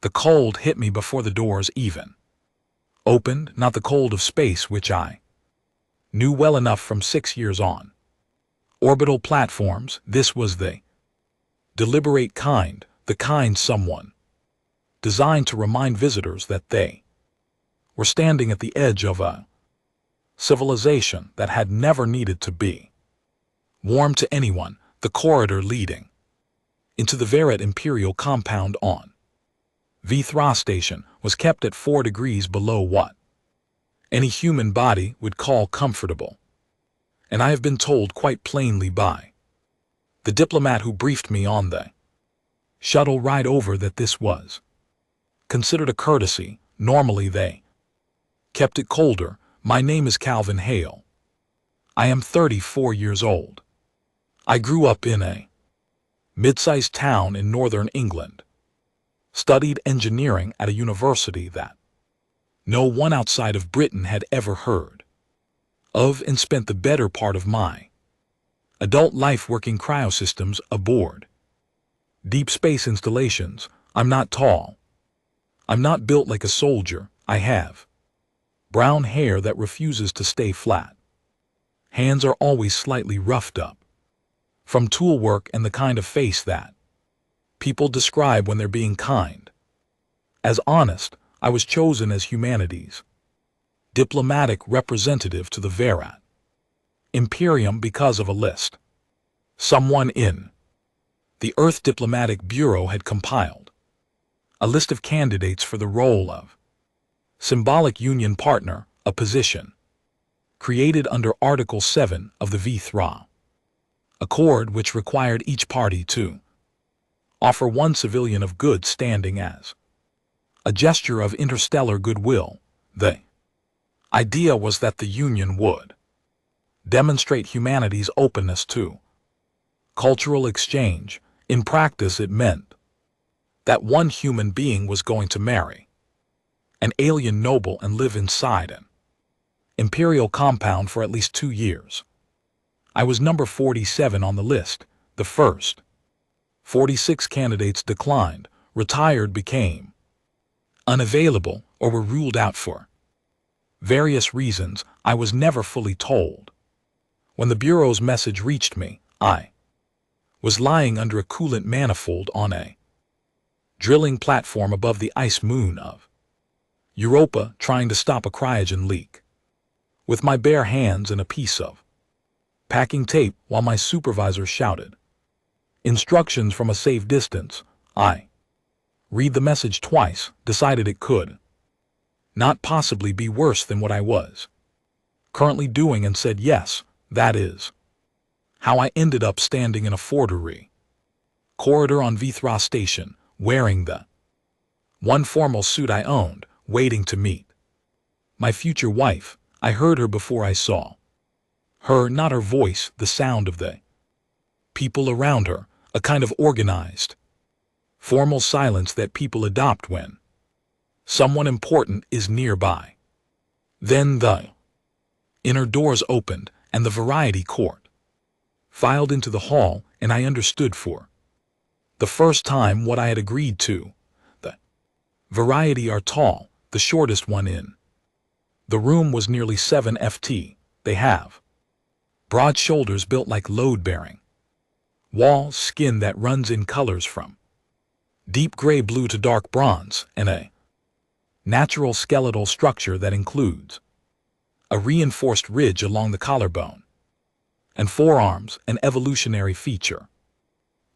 The cold hit me before the doors even opened, not the cold of space which I knew well enough from 6 years on. Orbital platforms, this was the deliberate kind, the kind someone designed to remind visitors that they were standing at the edge of a civilization that had never needed to be warm to anyone. The corridor leading into the Verat Imperial compound on Vithra station was kept at 4 degrees below what any human body would call comfortable. And I have been told quite plainly by the diplomat who briefed me on the shuttle ride over that this was considered a courtesy. Normally they kept it colder. My name is Calvin Hale. I am 34 years old. I grew up in a mid-sized town in northern England, studied engineering at a university that no one outside of Britain had ever heard of, and spent the better part of my adult life working cryosystems aboard deep space installations. I'm not tall. I'm not built like a soldier. I have brown hair that refuses to stay flat. Hands are always slightly roughed up from tool work, and the kind of face that people describe when they're being kind. As honest, I was chosen as humanity's diplomatic representative to the Verat Imperium because of a list someone in the Earth Diplomatic Bureau had compiled, a list of candidates for the role of symbolic union partner, a position created under Article 7 of the Vithra Accord, which required each party to offer one civilian of good standing as a gesture of interstellar goodwill. The idea was that the union would demonstrate humanity's openness to cultural exchange. In practice, it meant that one human being was going to marry an alien noble and live inside an imperial compound for at least 2 years. I was number 47 on the list. The first 46 candidates declined, retired, became unavailable, or were ruled out for various reasons I was never fully told. When the Bureau's message reached me, I was lying under a coolant manifold on a drilling platform above the ice moon of Europa, trying to stop a cryogen leak with my bare hands and a piece of packing tape, while my supervisor shouted instructions from a safe distance. I read the message twice, decided it could not possibly be worse than what I was currently doing, and said yes. That is how I ended up standing in a 4-degree corridor on Vithra station, wearing the one formal suit I owned, waiting to meet my future wife. I heard her before I saw her, not her voice, the sound of the people around her, a kind of organized, formal silence that people adopt when someone important is nearby. Then the inner doors opened, and the variety court filed into the hall, and I understood for the first time what I had agreed to. The variety are tall, the shortest one in the room was nearly 7 ft. They have broad shoulders built like load-bearing walls, skin that runs in colors from deep gray blue to dark bronze, and a natural skeletal structure that includes a reinforced ridge along the collarbone and forearms, an evolutionary feature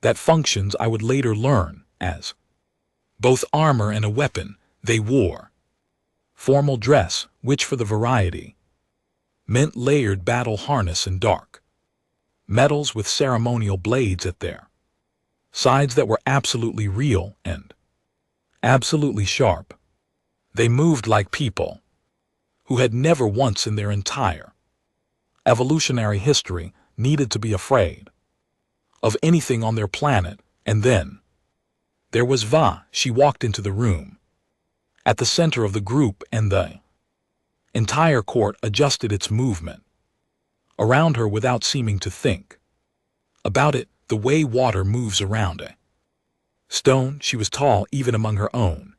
that functions, I would later learn, as both armor and a weapon. They wore formal dress, which for the variety meant layered battle harness and dark metals with ceremonial blades at their sides that were absolutely real and absolutely sharp. They moved like people who had never once in their entire evolutionary history needed to be afraid of anything on their planet. And then there was Va. She walked into the room at the center of the group, and the entire court adjusted its movement around her without seeming to think about it, the way water moves around a stone. She was tall even among her own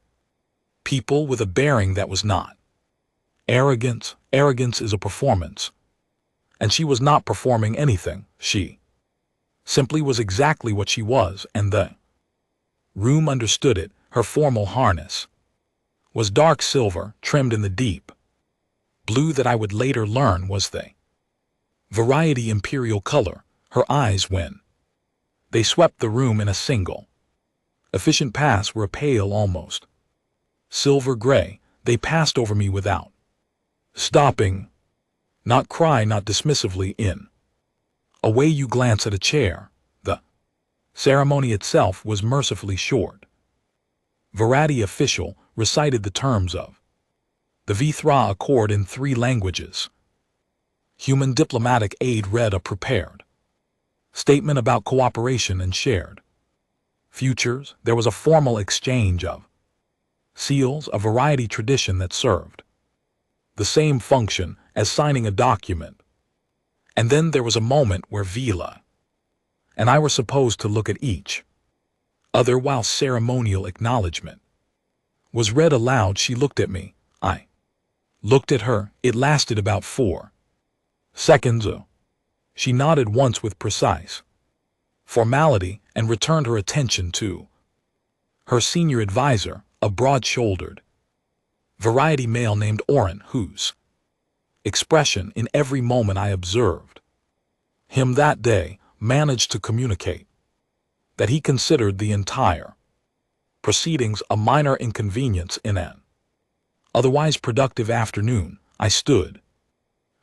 People with a bearing that was not. Arrogance is a performance. And she was not performing anything, she simply was exactly what she was, and the room understood it. Her formal harness was dark silver, trimmed in the deep blue that I would later learn was the variety imperial color. Her eyes, when they swept the room in a single efficient pass, were pale, almost silver gray. They passed over me without stopping. Not cry, not dismissively, in a way you glance at a chair. The ceremony itself was mercifully short. Variety official recited the terms of the Vithra Accord in 3 languages. Human diplomatic aide read a prepared statement about cooperation and shared futures. There was a formal exchange of seals, a variety tradition that served the same function as signing a document. And then there was a moment where Vila and I were supposed to look at each other while ceremonial acknowledgement was read aloud. She looked at me. I looked at her. It lasted about 4 seconds. She nodded once with precise formality and returned her attention to her senior advisor, a broad-shouldered variety male named Oren, whose expression in every moment I observed him that day managed to communicate that he considered the entire proceedings a minor inconvenience in an otherwise productive afternoon. I stood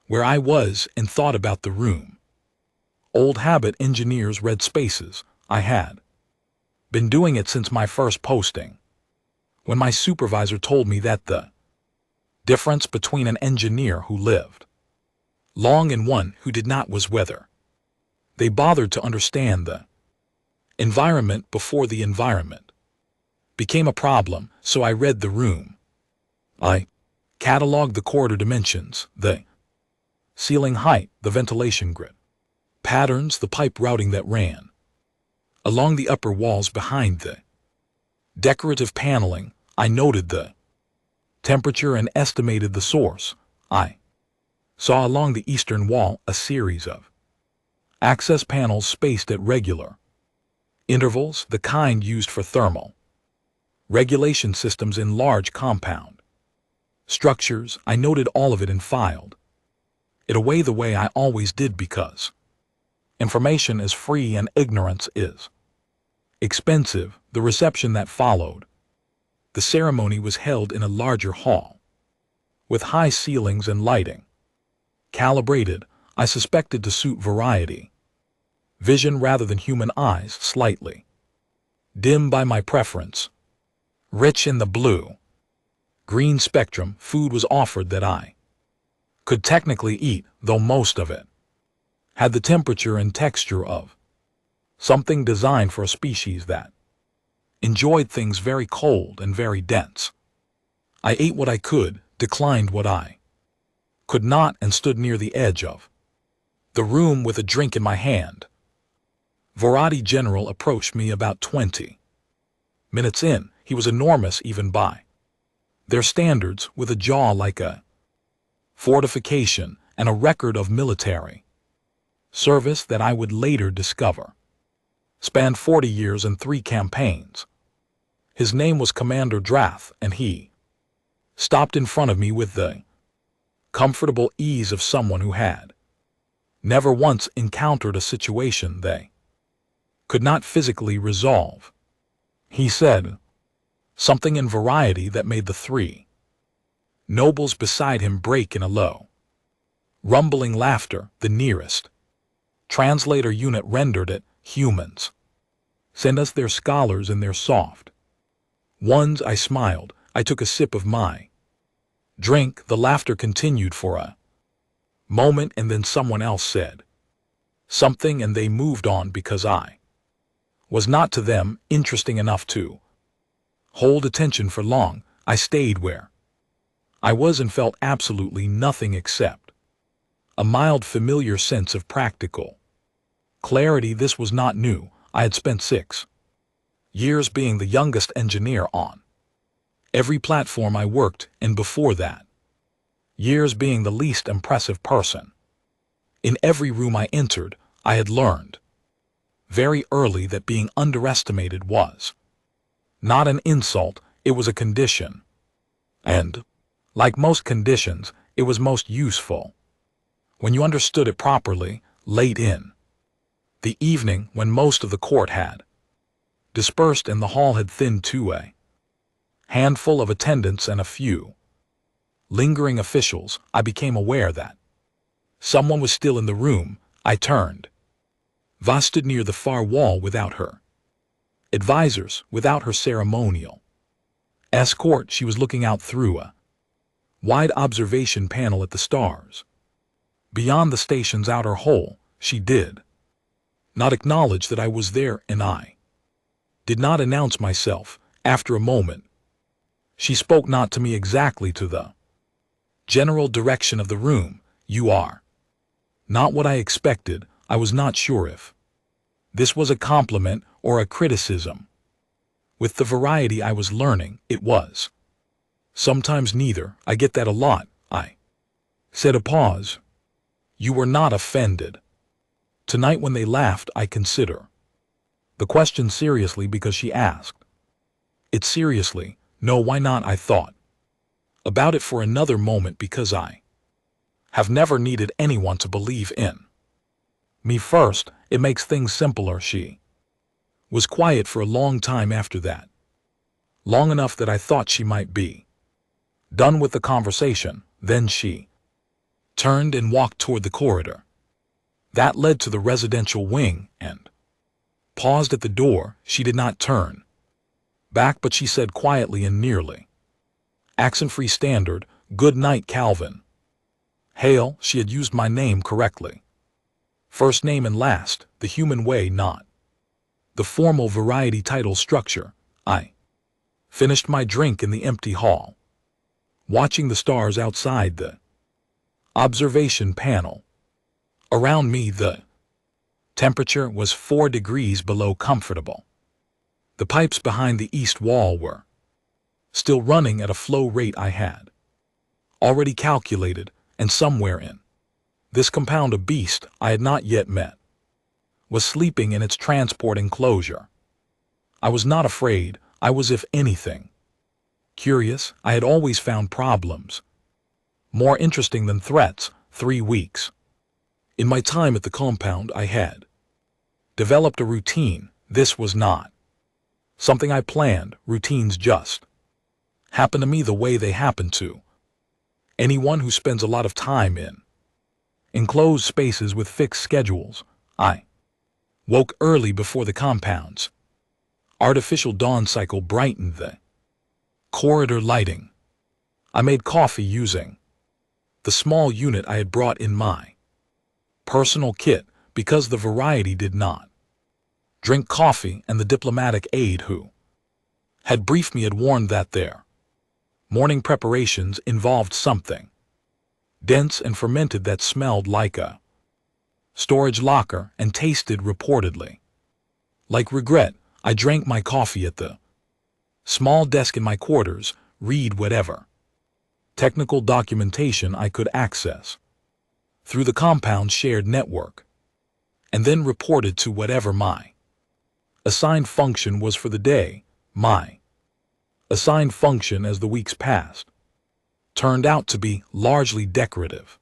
where I was and thought about the room. Old habit, engineers read spaces. I had been doing it since my first posting, when my supervisor told me that the difference between an engineer who lived long and one who did not was whether they bothered to understand the environment before the environment became a problem. So I read the room. I cataloged the corridor dimensions, the ceiling height, the ventilation grid patterns, the pipe routing that ran along the upper walls behind the decorative paneling. I noted the temperature and estimated the source. I saw along the eastern wall a series of access panels spaced at regular intervals, the kind used for thermal regulation systems in large compound structures. I noted all of it and filed it away the way I always did, because information is free and ignorance is expensive. The reception that followed the ceremony was held in a larger hall with high ceilings and lighting calibrated, I suspected, to suit variety vision rather than human eyes, slightly dim by my preference, rich in the blue green spectrum. Food was offered that I could technically eat, though most of it had the temperature and texture of something designed for a species that enjoyed things very cold and very dense. I ate what I could, declined what I could not, and stood near the edge of the room with a drink in my hand. Variety General approached me about 20 minutes in. He was enormous even by their standards, with a jaw like a fortification and a record of military service that I would later discover spanned 40 years and 3 campaigns. His name was Commander Drath, and he stopped in front of me with the comfortable ease of someone who had never once encountered a situation they could not physically resolve. He said something in variety that made the 3 nobles beside him break in a low, rumbling laughter. The nearest translator unit rendered it, "Humans send us their scholars and their soft ones." I smiled. I took a sip of my drink. The laughter continued for a moment, and then someone else said something and they moved on, because I was not to them interesting enough to hold attention for long. I stayed where I was and felt absolutely nothing except a mild, familiar sense of practical clarity. This was not new. I had spent 6 years being the youngest engineer on Every platform I worked in before that, years being the least impressive person. In every room I entered, I had learned very early that being underestimated was not an insult, it was a condition. And, like most conditions, it was most useful when you understood it properly, late in the evening when most of the court had dispersed and the hall had thinned to a handful of attendants and a few lingering officials. I became aware that someone was still in the room. I turned. Va stood near the far wall without her advisors, without her ceremonial escort. She was looking out through a wide observation panel at the stars. Beyond the station's outer hole, she did not acknowledge that I was there, and I did not announce myself. After a moment, she spoke not to me exactly, to the general direction of the room. You are not what I expected. I was not sure if this was a compliment or a criticism. With the variety I was learning, it was sometimes neither. I get that a lot, I said. A pause. You were not offended tonight when they laughed? I consider the question seriously because she asked it seriously. No, why not? I thought about it for another moment because I have never needed anyone to believe in me first. It makes things simpler. She was quiet for a long time after that, long enough that I thought she might be done with the conversation. Then she turned and walked toward the corridor that led to the residential wing and paused at the door. She did not turn back, but she said quietly and nearly accent-free, standard, "Good night, Calvin." Hale, she had used my name correctly. First name and last, the human way, not the formal variety title structure. I finished my drink in the empty hall, watching the stars outside the observation panel. Around me, the temperature was 4 degrees below comfortable. The pipes behind the east wall were still running at a flow rate I had already calculated, and somewhere in this compound a beast I had not yet met was sleeping in its transport enclosure. I was not afraid. I was, if anything, curious. I had always found problems more interesting than threats. 3 weeks in my time at the compound, I had developed a routine. This was not something I planned. Routines just happen to me the way they happen to anyone who spends a lot of time in enclosed spaces with fixed schedules. I woke early before the compound's artificial dawn cycle brightened the corridor lighting. I made coffee using the small unit I had brought in my personal kit because the variety did not drink coffee, and the diplomatic aide who had briefed me had warned that their morning preparations involved something dense and fermented that smelled like a storage locker and tasted reportedly like regret. I drank my coffee at the small desk in my quarters, read whatever technical documentation I could access through the compound's shared network, and then reported to whatever my assigned function was for the day. My assigned function, as the weeks passed, turned out to be largely decorative.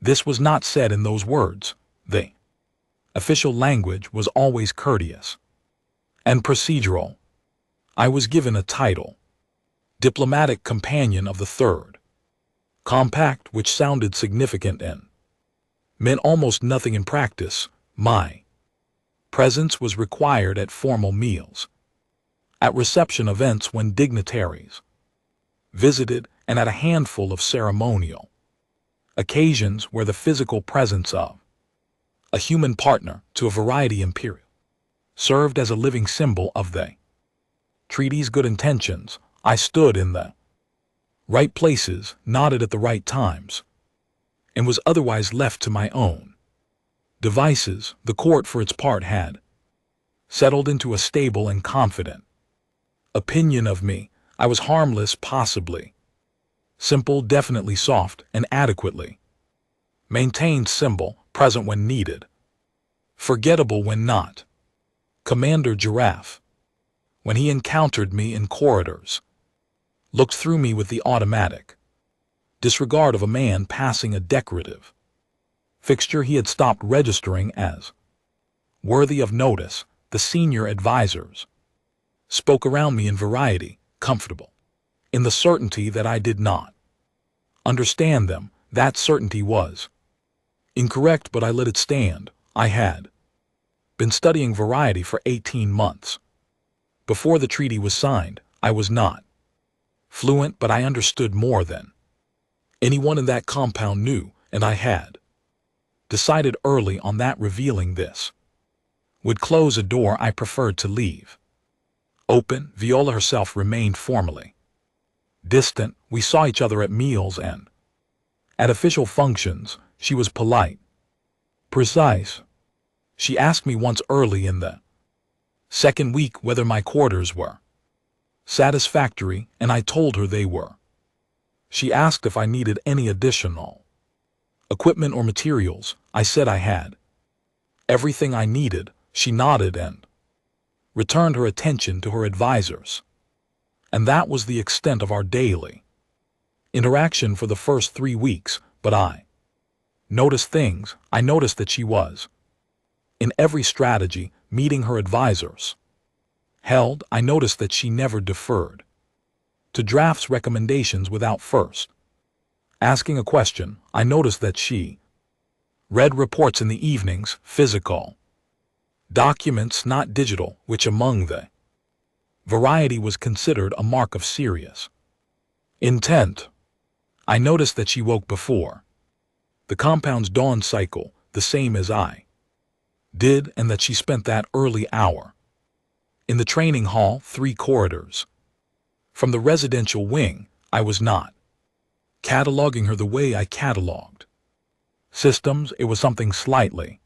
This was not said in those words. The official language was always courteous and procedural. I was given a title, Diplomatic Companion of the Third Compact, which sounded significant and meant almost nothing in practice. My presence was required at formal meals, at reception events when dignitaries visited, and at a handful of ceremonial occasions where the physical presence of a human partner to a variety imperial served as a living symbol of the treaty's good intentions. I stood in the right places, nodded at the right times, and was otherwise left to my own devices. The court, for its part, had settled into a stable and confident opinion of me. I was harmless, possibly. Simple, definitely soft, and adequately. Maintained symbol, present when needed. Forgettable when not. Commander Giraffe. When he encountered me in corridors. Looked through me with the automatic. Disregard of a man passing a decorative fixture he had stopped registering as worthy of notice. The senior advisors spoke around me in variety, comfortable, in the certainty that I did not understand them. That certainty was incorrect, but I let it stand. I had been studying variety for 18 months. Before the treaty was signed, I was not fluent, but I understood more than anyone in that compound knew, and I had decided early on that revealing this would close a door I preferred to leave open. Viola herself remained formally distant. We saw each other at meals and at official functions. She was polite, precise. She asked me once early in the second week whether my quarters were satisfactory, and I told her they were. She asked if I needed any additional equipment or materials. I said I had everything I needed. She nodded and returned her attention to her advisors. And that was the extent of our daily interaction for the first 3 weeks. But I noticed things. I noticed that she was in every strategy meeting her advisors held. I noticed that she never deferred to Draft's recommendations without first asking a question. I noticed that she read reports in the evenings, physical documents, not digital, which among the variety was considered a mark of serious intent. I noticed that she woke before the compound's dawn cycle, the same as I did, and that she spent that early hour in the training hall 3 corridors from the residential wing. I was not cataloging her the way I cataloged systems. It was something slightly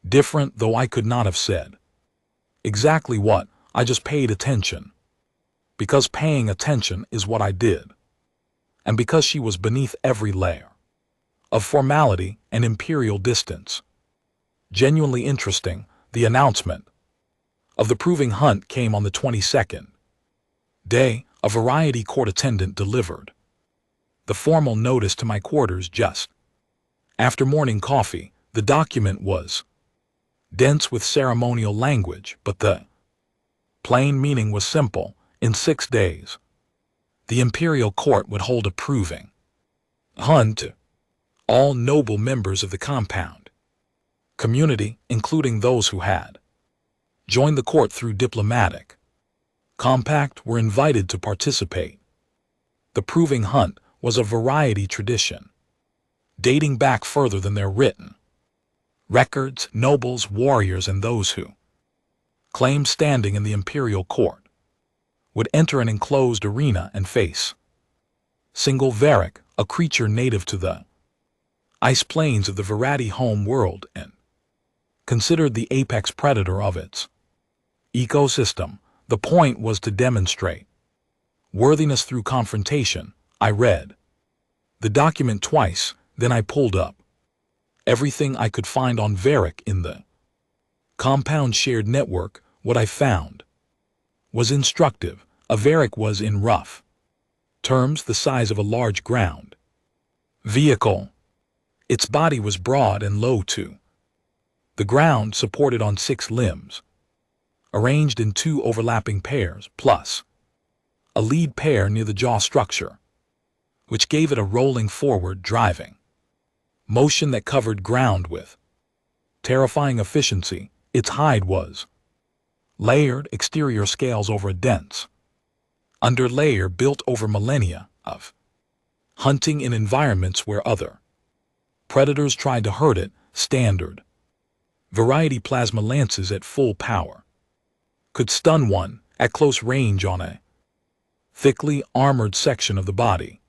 different, though I could not have said exactly what. I just paid attention, because paying attention is what I did, and because she was beneath every layer of formality and imperial distance. Genuinely interesting. The announcement of the proving hunt came on the 22nd day. A variety court attendant delivered the formal notice to my quarters just after morning coffee. The document was dense with ceremonial language, but the plain meaning was simple. In 6 days, the imperial court would hold a proving hunt to all noble members of the compound community, including those who had joined the court through diplomatic compact, were invited to participate. The proving hunt was a variety tradition dating back further than their written records. Nobles, warriors, and those who claimed standing in the imperial court would enter an enclosed arena and face single Varric, a creature native to the ice plains of the Varati home world and considered the apex predator of its ecosystem. The point was to demonstrate worthiness through confrontation. I read the document twice, then I pulled up everything I could find on Varric in the compound shared network. What I found was instructive. A Varric was, in rough terms, the size of a large ground vehicle. Its body was broad and low to the ground, supported on 6 limbs, arranged in 2 overlapping pairs, plus a lead pair near the jaw structure, which gave it a rolling forward driving motion that covered ground with terrifying efficiency. Its hide was layered, exterior scales over a dense underlayer built over millennia of hunting in environments where other predators tried to hurt it. Standard variety plasma lances at full power could stun one at close range on a thickly armored section of the body.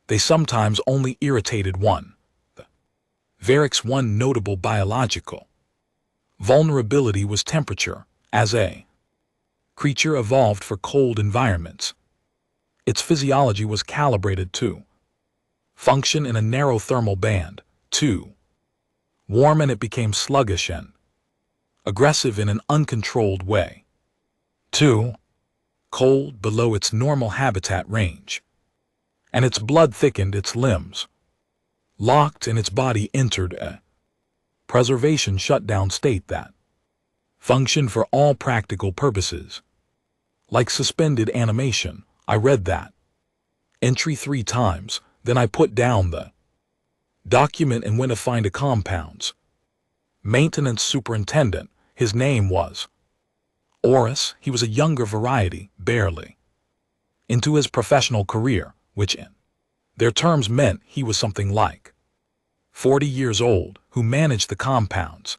They sometimes only irritated one. The Varric's one notable biological vulnerability was temperature. As a creature evolved for cold environments, Its physiology was calibrated to function in a narrow thermal band. 2. Warm, and it became sluggish and aggressive in an uncontrolled way. 2. Cold, below its normal habitat range, and its blood thickened, its limbs locked, and its body entered a preservation shutdown state that functioned for all practical purposes like suspended animation. I read that entry 3 times, then I put down the document and went to find a compound's maintenance superintendent. His name was Oris. He was a younger variety, barely into his professional career, which in their terms meant he was something like 40 years old, who managed the compound's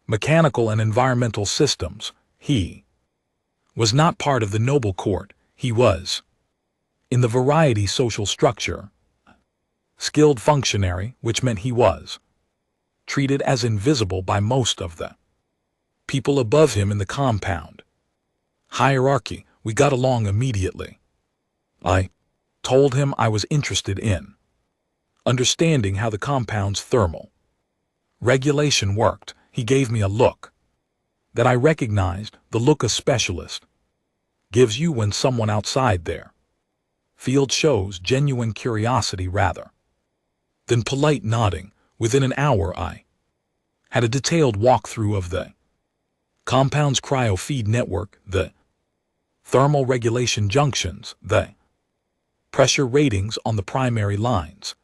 mechanical and environmental systems. He was not part of the noble court. He was in the variety social structure, skilled functionary, which meant he was treated as invisible by most of the people above him in the compound hierarchy. We got along immediately. I told him I was interested in understanding how the compound's thermal regulation worked. He gave me a look that I recognized, the look a specialist gives you when someone outside their field shows genuine curiosity rather than polite nodding. Within an hour I had a detailed walkthrough of the compound's cryo-feed network, the thermal regulation junctions, the pressure ratings on the primary lines,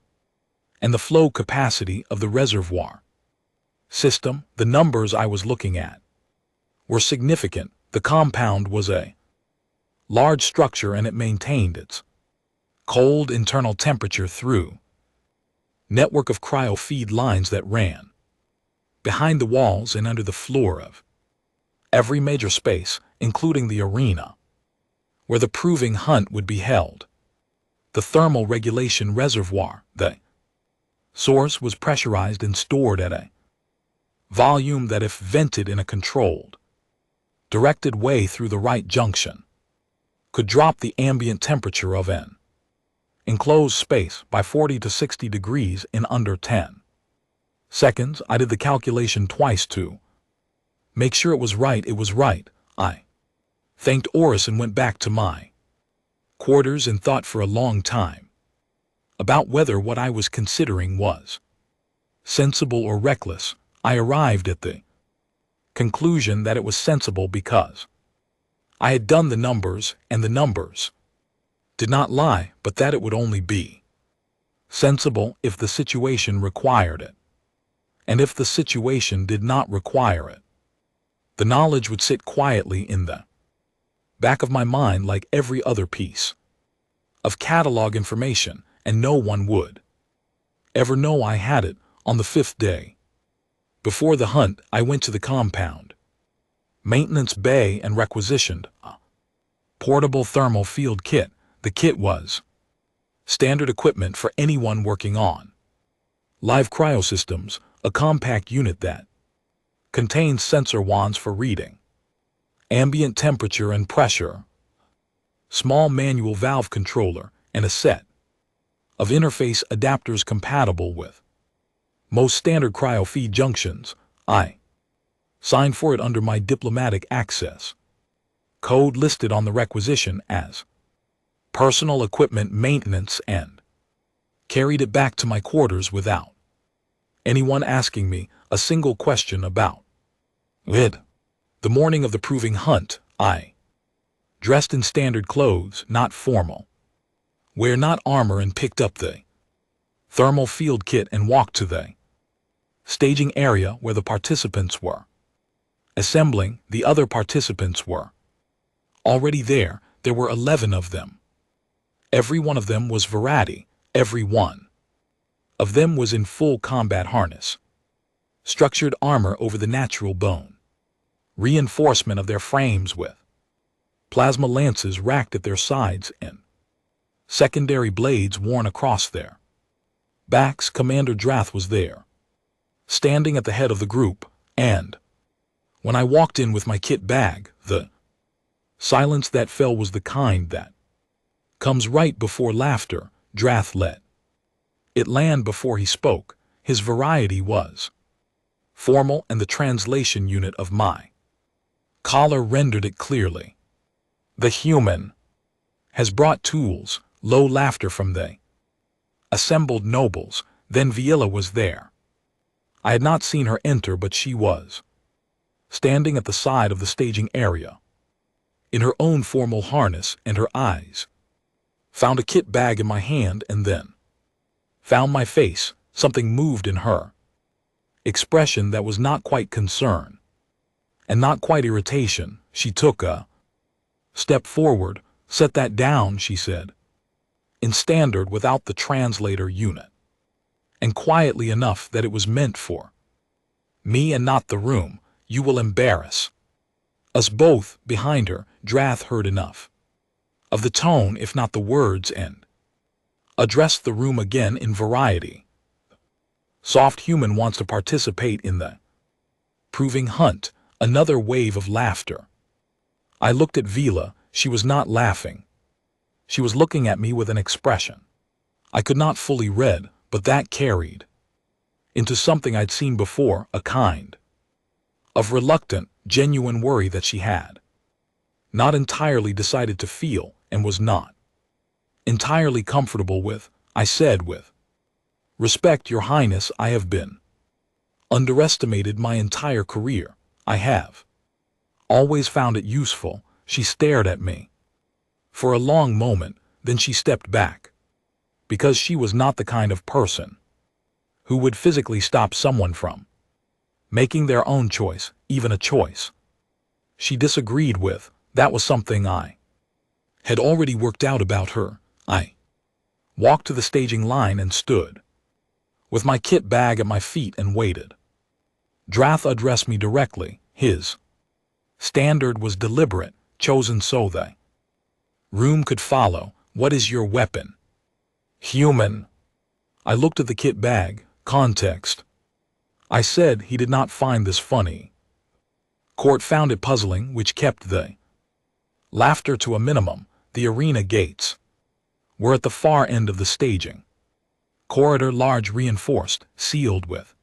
and the flow capacity of the reservoir system. The numbers I was looking at were significant. The compound was a large structure, and it maintained its cold internal temperature through network of cryo-feed lines that ran behind the walls and under the floor of every major space, including the arena where the proving hunt would be held. The thermal regulation reservoir, the source, was pressurized and stored at a volume that, if vented in a controlled, directed way through the right junction, could drop the ambient temperature of an enclosed space by 40 to 60 degrees in under 10 seconds. I did the calculation twice to make sure it was right. It was right. I thanked Oris and went back to my quarters and thought for a long time about whether what I was considering was sensible or reckless. I arrived at the conclusion that it was sensible because I had done the numbers, and the numbers did not lie, but that it would only be sensible if the situation required it. And if the situation did not require it, the knowledge would sit quietly in the back of my mind like every other piece of catalog information, and no one would ever know I had it. On the 5th day before the hunt, I went to the compound maintenance bay and requisitioned a portable thermal field kit. The kit was standard equipment for anyone working on live cryosystems, a compact unit that contains sensor wands for reading ambient temperature and pressure, small manual valve controller, and a set of interface adapters compatible with most standard cryo-feed junctions. I signed for it under my diplomatic access code listed on the requisition as personal equipment maintenance and carried it back to my quarters without anyone asking me a single question about it. The morning of the proving hunt, I dressed in standard clothes, not formal wear, not armor, and picked up the thermal field kit and walked to the staging area where the participants were assembling. The other participants were already there. There were 11 of them. Every one of them was variety. Every one of them was in full combat harness, structured armor over the natural bone, reinforcement of their frames with plasma lances racked at their sides, and secondary blades worn across their backs. Commander Drath was there, standing at the head of the group, and when I walked in with my kit bag, the silence that fell was the kind that comes right before laughter, Drath let it land before he spoke. His variety was formal, and the translation unit of my collar rendered it clearly. The human has brought tools, low laughter from the assembled nobles. Then Villa was there. I had not seen her enter, but she was standing at the side of the staging area, in her own formal harness, and her eyes found a kit bag in my hand and then found my face. Something moved in her expression that was not quite concern and not quite irritation. She took a step forward. "Set that down," she said, in standard without the translator unit, and quietly enough that it was meant for me and not the room. "You will embarrass us both." Behind her, Drath heard enough of the tone, if not the words, and addressed the room again in variety. "Soft human wants to participate in the proving hunt." Another wave of laughter. I looked at Vila. She was not laughing. She was looking at me with an expression I could not fully read, but that carried into something I'd seen before, a kind of reluctant, genuine worry that she had not entirely decided to feel and was not entirely comfortable with. I said with respect, "Your Highness, I have been underestimated my entire career. I have always found it useful." She stared at me for a long moment, then she stepped back, because she was not the kind of person who would physically stop someone from making their own choice, even a choice she disagreed with. That was something I had already worked out about her. I walked to the staging line and stood with my kit bag at my feet and waited. Drath addressed me directly. His standard was deliberate, chosen so the room could follow. "What is your weapon, human?" I looked at the kit bag. Context. I said. He did not find this funny. Court found it puzzling, which kept the laughter to a minimum. The arena gates were at the far end of the staging corridor, large, reinforced, sealed with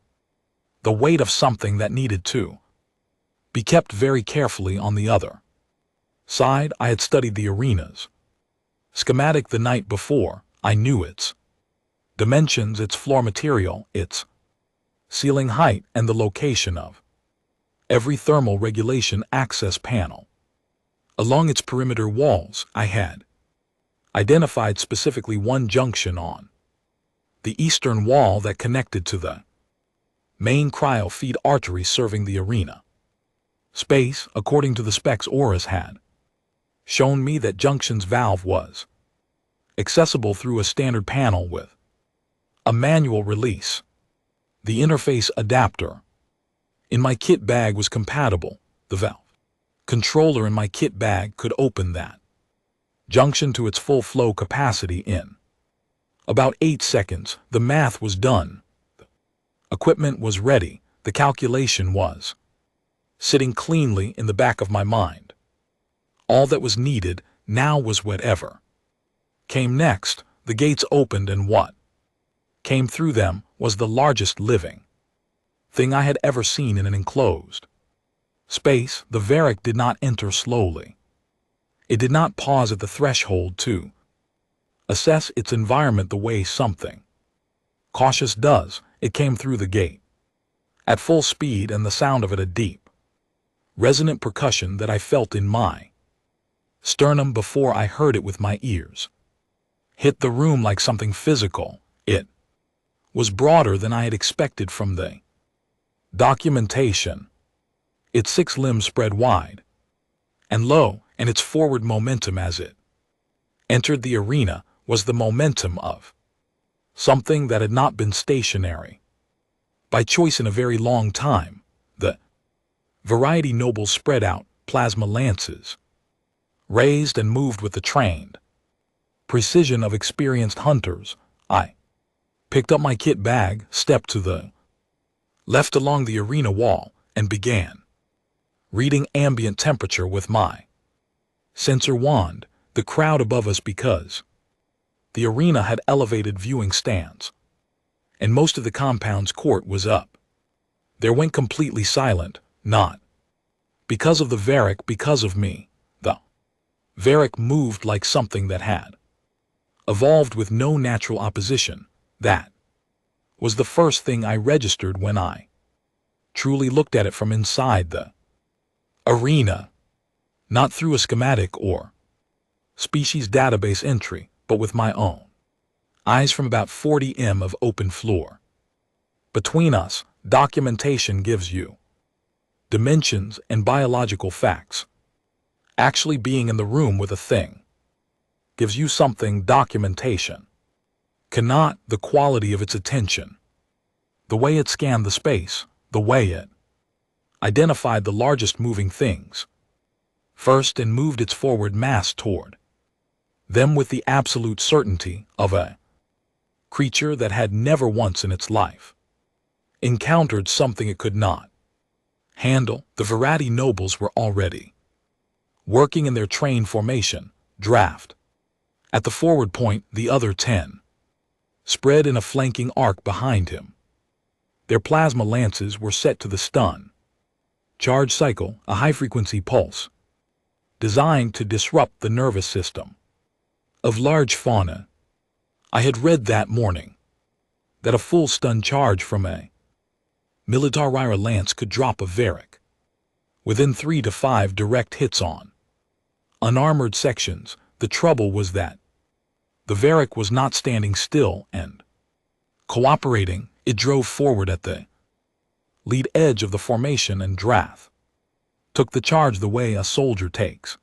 the weight of something that needed to be kept very carefully. On the other side, I had studied the arena's schematic the night before. I knew its dimensions, its floor material, its ceiling height, and the location of every thermal regulation access panel along its perimeter walls. I had identified specifically one junction on the eastern wall that connected to the main cryo feed artery serving the arena space. According to the specs Auras had shown me, that junction's valve was accessible through a standard panel with a manual release. The interface adapter in my kit bag was compatible. The valve controller in my kit bag could open that junction to its full flow capacity in about 8 seconds. The math was done. The equipment was ready. The calculation was sitting cleanly in the back of my mind. All that was needed now was whatever came next. The gates opened, and what came through them was the largest living thing I had ever seen in an enclosed space. The Varric did not enter slowly. It did not pause at the threshold to assess its environment the way something cautious does. It came through the gate at full speed, and the sound of it, a deep, resonant percussion that I felt in my sternum before I heard it with my ears, hit the room like something physical. It was broader than I had expected from the documentation. Its 6 limbs spread wide and low, and its forward momentum as it entered the arena was the momentum of something that had not been stationary by choice in a very long time. The variety nobles spread out, plasma lances raised and moved with the trained precision of experienced hunters. I picked up my kit bag, stepped to the left along the arena wall, and began reading ambient temperature with my sensor wand. The crowd above us because the arena had elevated viewing stands, and most of the compound's court was up. There went completely silent, not because of the Varric, because of me. The Varric moved like something that had evolved with no natural opposition. That was the first thing I registered when I truly looked at it from inside the arena, not through a schematic or species database entry, but with my own eyes from about 40 m of open floor. Between us, documentation gives you dimensions and biological facts. Actually being in the room with a thing gives you something. Documentation cannot. The quality of its attention, the way it scanned the space, the way it identified the largest moving things first and moved its forward mass toward them with the absolute certainty of a creature that had never once in its life encountered something it could not handle. The Variety nobles were already working in their train formation, draft. At the forward point, the other 10 spread in a flanking arc behind him. Their plasma lances were set to the stun charge cycle, a high-frequency pulse designed to disrupt the nervous system of large fauna. I had read that morning that a full stun charge from a military lance could drop a Varric within 3 to 5 direct hits on unarmored sections. The trouble was that the Varric was not standing still and cooperating. It drove forward at the lead edge of the formation and Drath took the charge the way a soldier takes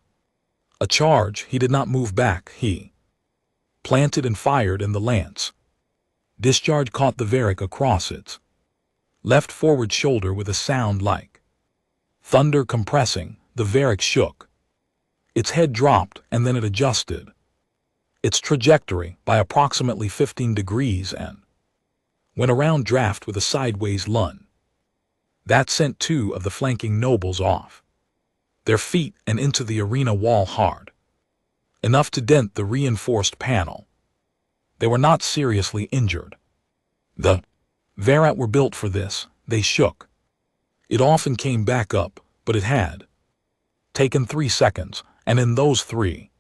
a charge. He did not move back. He planted and fired, and the lance discharge caught the Varric across its left forward shoulder with a sound like thunder compressing. The Varric shook. Its head dropped, and then it adjusted its trajectory by approximately 15 degrees and went around Draft with a sideways lunge. That sent 2 of the flanking nobles off their feet and into the arena wall hard enough to dent the reinforced panel. They were not seriously injured. The Varrat were built for this. They shook. It often came back up, but it had taken 3 seconds, and in those 3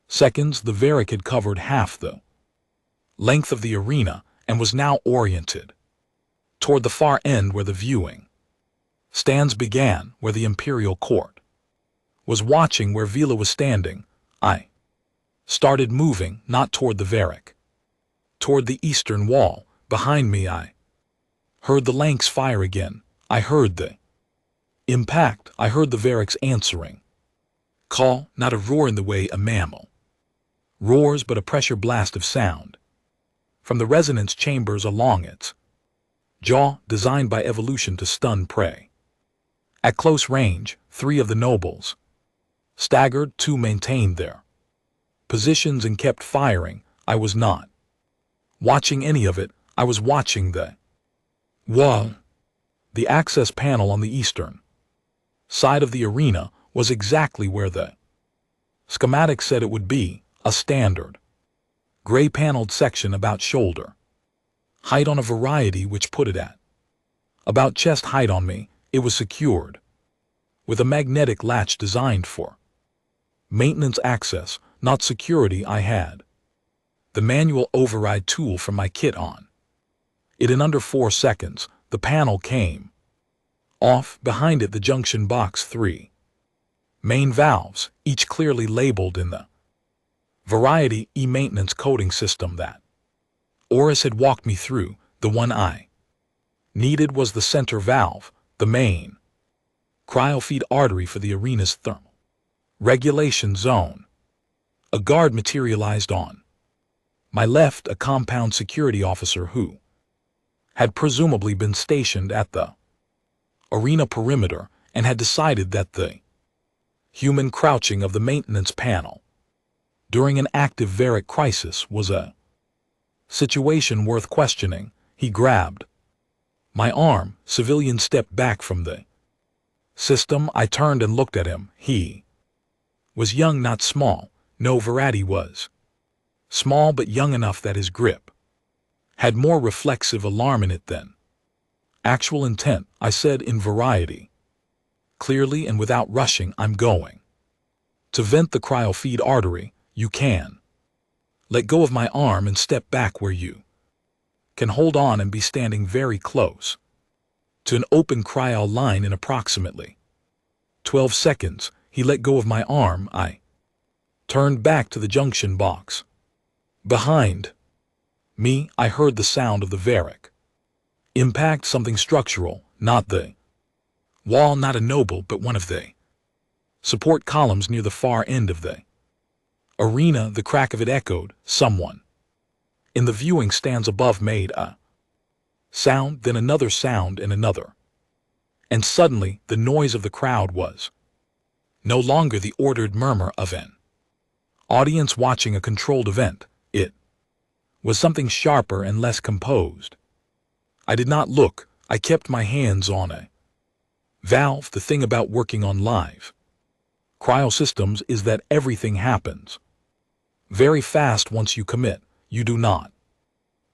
seconds the Varric had covered half the length of the arena and was now oriented toward the far end where the viewing stands began, where the Imperial Court was watching, where Vila was standing. I started moving, not toward the Varric, toward the eastern wall. Behind me I heard the Lanks fire again. I heard the impact. I heard the Varric's answering call, not a roar in the way a mammal roars, but a pressure blast of sound from the resonance chambers along its jaw, designed by evolution to stun prey. At close range, 3 of the nobles staggered, 2 maintained their positions and kept firing. I was not watching any of it. I was watching the wall. The access panel on the eastern side of the arena was exactly where the schematic said it would be, a standard gray paneled section about shoulder height on a Variety, which put it at about chest height on me. It was secured with a magnetic latch designed for maintenance access, not security. I had the manual override tool from my kit on it. In under 4 seconds, the panel came off. Behind it, the junction box, 3 main valves, each clearly labeled in the Variety E-maintenance coding system that Oris had walked me through. The one I needed was the center valve, the main cryofeed artery for the arena's thermal regulation zone. A guard materialized on my left, a compound security officer who had presumably been stationed at the arena perimeter and had decided that the human crouching of the maintenance panel during an active Varric crisis was a situation worth questioning. He grabbed my arm. Civilian stepped back from the system. I turned and looked at him. He was young, not small, No, variety was small but young enough that his grip had more reflexive alarm in it than actual intent. I said in variety, clearly and without rushing, I'm going to vent the cryo-feed artery. You can let go of my arm and step back where you can hold on and be standing very close to an open cryo line in approximately 12 seconds. He let go of my arm. I turned back to the junction box. Behind me, I heard the sound of the Varric impact something structural, not the wall, not a noble, but one of the support columns near the far end of the arena. The crack of it echoed. Someone in the viewing stands above made a sound, then another sound and another. And suddenly the noise of the crowd was no longer the ordered murmur of an audience watching a controlled event. It was something sharper and less composed. I did not look. I kept my hands on a valve. The thing about working on live cryosystems is that everything happens very fast once you commit. You do not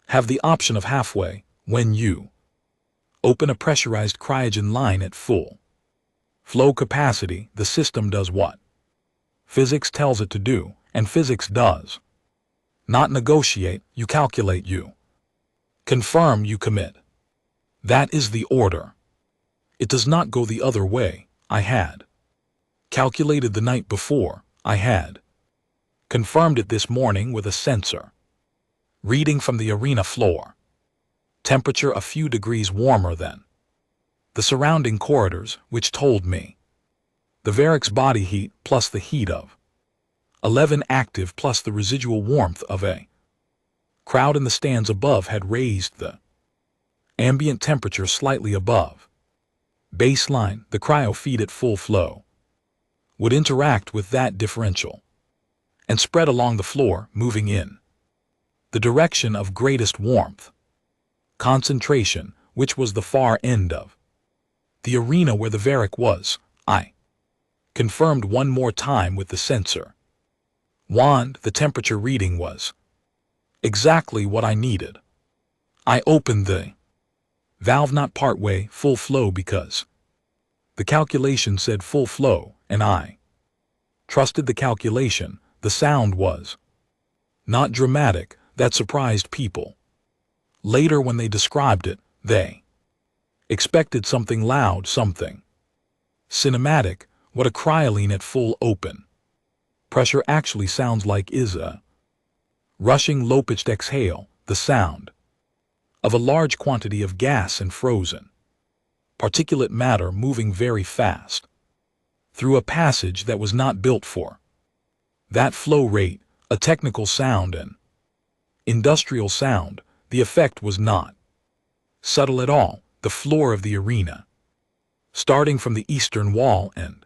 have the option of halfway. When you open a pressurized cryogen line at full flow capacity, the system does what physics tells it to do, and physics does not negotiate. You calculate, you confirm, you commit. That is the order. It does not go the other way. I had calculated the night before. I had confirmed it this morning with a sensor reading from the arena floor. Temperature a few degrees warmer than the surrounding corridors, which told me the Varric's body heat plus the heat of 11 active plus the residual warmth of a crowd in the stands above had raised the ambient temperature slightly above baseline. The cryo feed at full flow would interact with that differential and spread along the floor, moving in the direction of greatest warmth concentration, which was the far end of the arena where the Varric was. I confirmed one more time with the sensor wand. The temperature reading was exactly what I needed. I opened the valve not partway full flow because the calculation said full flow, and I trusted the calculation. The sound was not dramatic. That surprised people. Later, when they described it, they expected something loud, something cinematic. What a cryoline at full open pressure actually sounds like is a rushing, low-pitched exhale, the sound of a large quantity of gas and frozen particulate matter moving very fast through a passage that was not built for that flow rate. A technical sound and industrial sound. The effect was not subtle at all. The floor of the arena, starting from the eastern wall and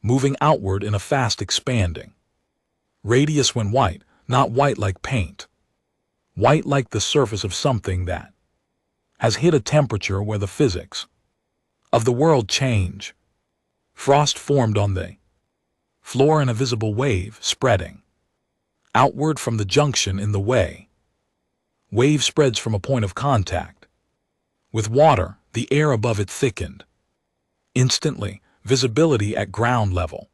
moving outward in a fast expanding radius, went white, not white like paint, white like the surface of something that has hit a temperature where the physics of the world change. Frost formed on the floor in a visible wave, spreading outward from the junction in the way. Wave spreads from a point of contact with water. The air above it thickened. Instantly, visibility at ground level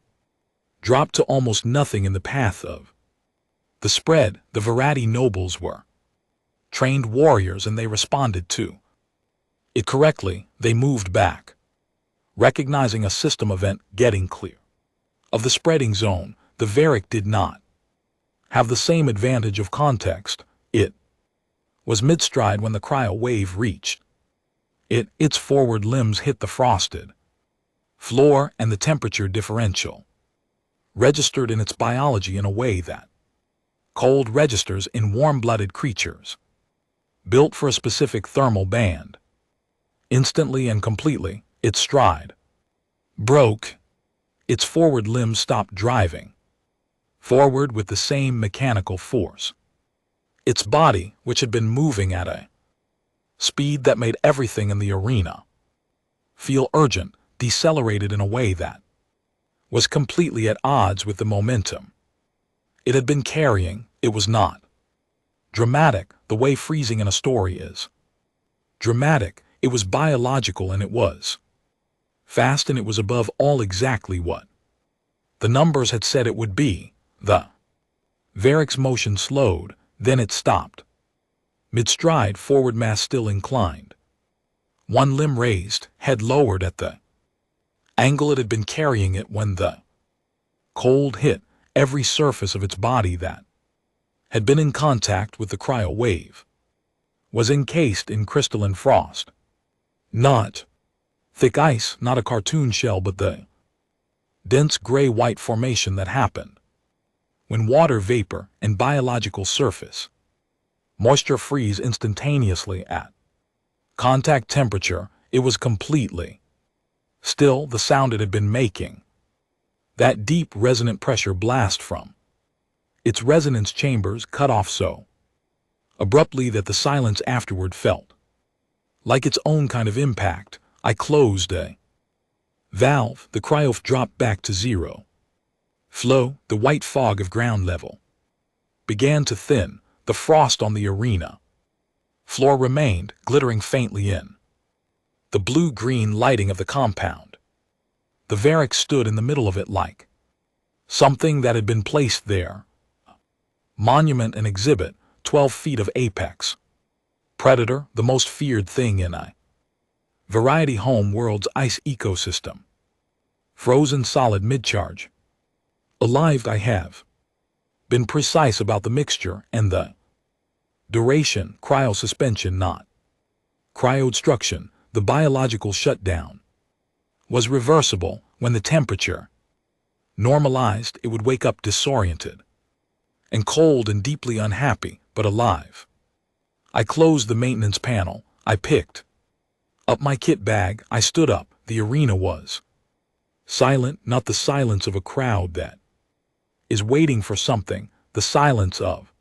dropped to almost nothing in the path of the spread. The Varati nobles were trained warriors, and they responded to it correctly. They moved back, recognizing a system event, getting clear of the spreading zone. The Varric did not have the same advantage of context. It was mid-stride when the cryo wave reached it. Its forward limbs hit the frosted floor, and the temperature differential registered in its biology in a way that cold registers in warm-blooded creatures built for a specific thermal band. Instantly and completely, its stride broke. Its forward limbs stopped driving forward with the same mechanical force. Its body, which had been moving at a speed that made everything in the arena feel urgent, decelerated in a way that was completely at odds with the momentum it had been carrying, it was not. Dramatic, the way freezing in a story is. Dramatic, it was biological and it was. Fast and it was above all exactly what the numbers had said it would be. The Varric's motion slowed, then it stopped. Mid-stride, forward mass still inclined. One limb raised, head lowered at the angle it had been carrying it when the cold hit every surface of its body that had been in contact with the cryo wave was encased in crystalline frost. Not thick ice, not a cartoon shell, but the dense gray-white formation that happened when water vapor and biological surface moisture freeze instantaneously at contact temperature. It was completely still, the sound it had been making, that deep resonant pressure blast from its resonance chambers cut off so abruptly that the silence afterward felt like its own kind of impact. I closed a valve, the cryo dropped back to zero. Flow, the white fog of ground level began to thin, the frost on the arena floor remained, glittering faintly in the blue-green lighting of the compound. The Varric stood in the middle of it like something that had been placed there. Monument and exhibit, 12 feet of apex. Predator, the most feared thing in a variety home world's ice ecosystem. Frozen solid mid-charge. Alive, I have been precise about the mixture and the duration, cryosuspension, not cryodestruction. The biological shutdown was reversible. When the temperature normalized, it would wake up disoriented and cold and deeply unhappy, but alive. I closed the maintenance panel. I picked up my kit bag. I stood up. The arena was silent, not the silence of a crowd that is waiting for something, the silence of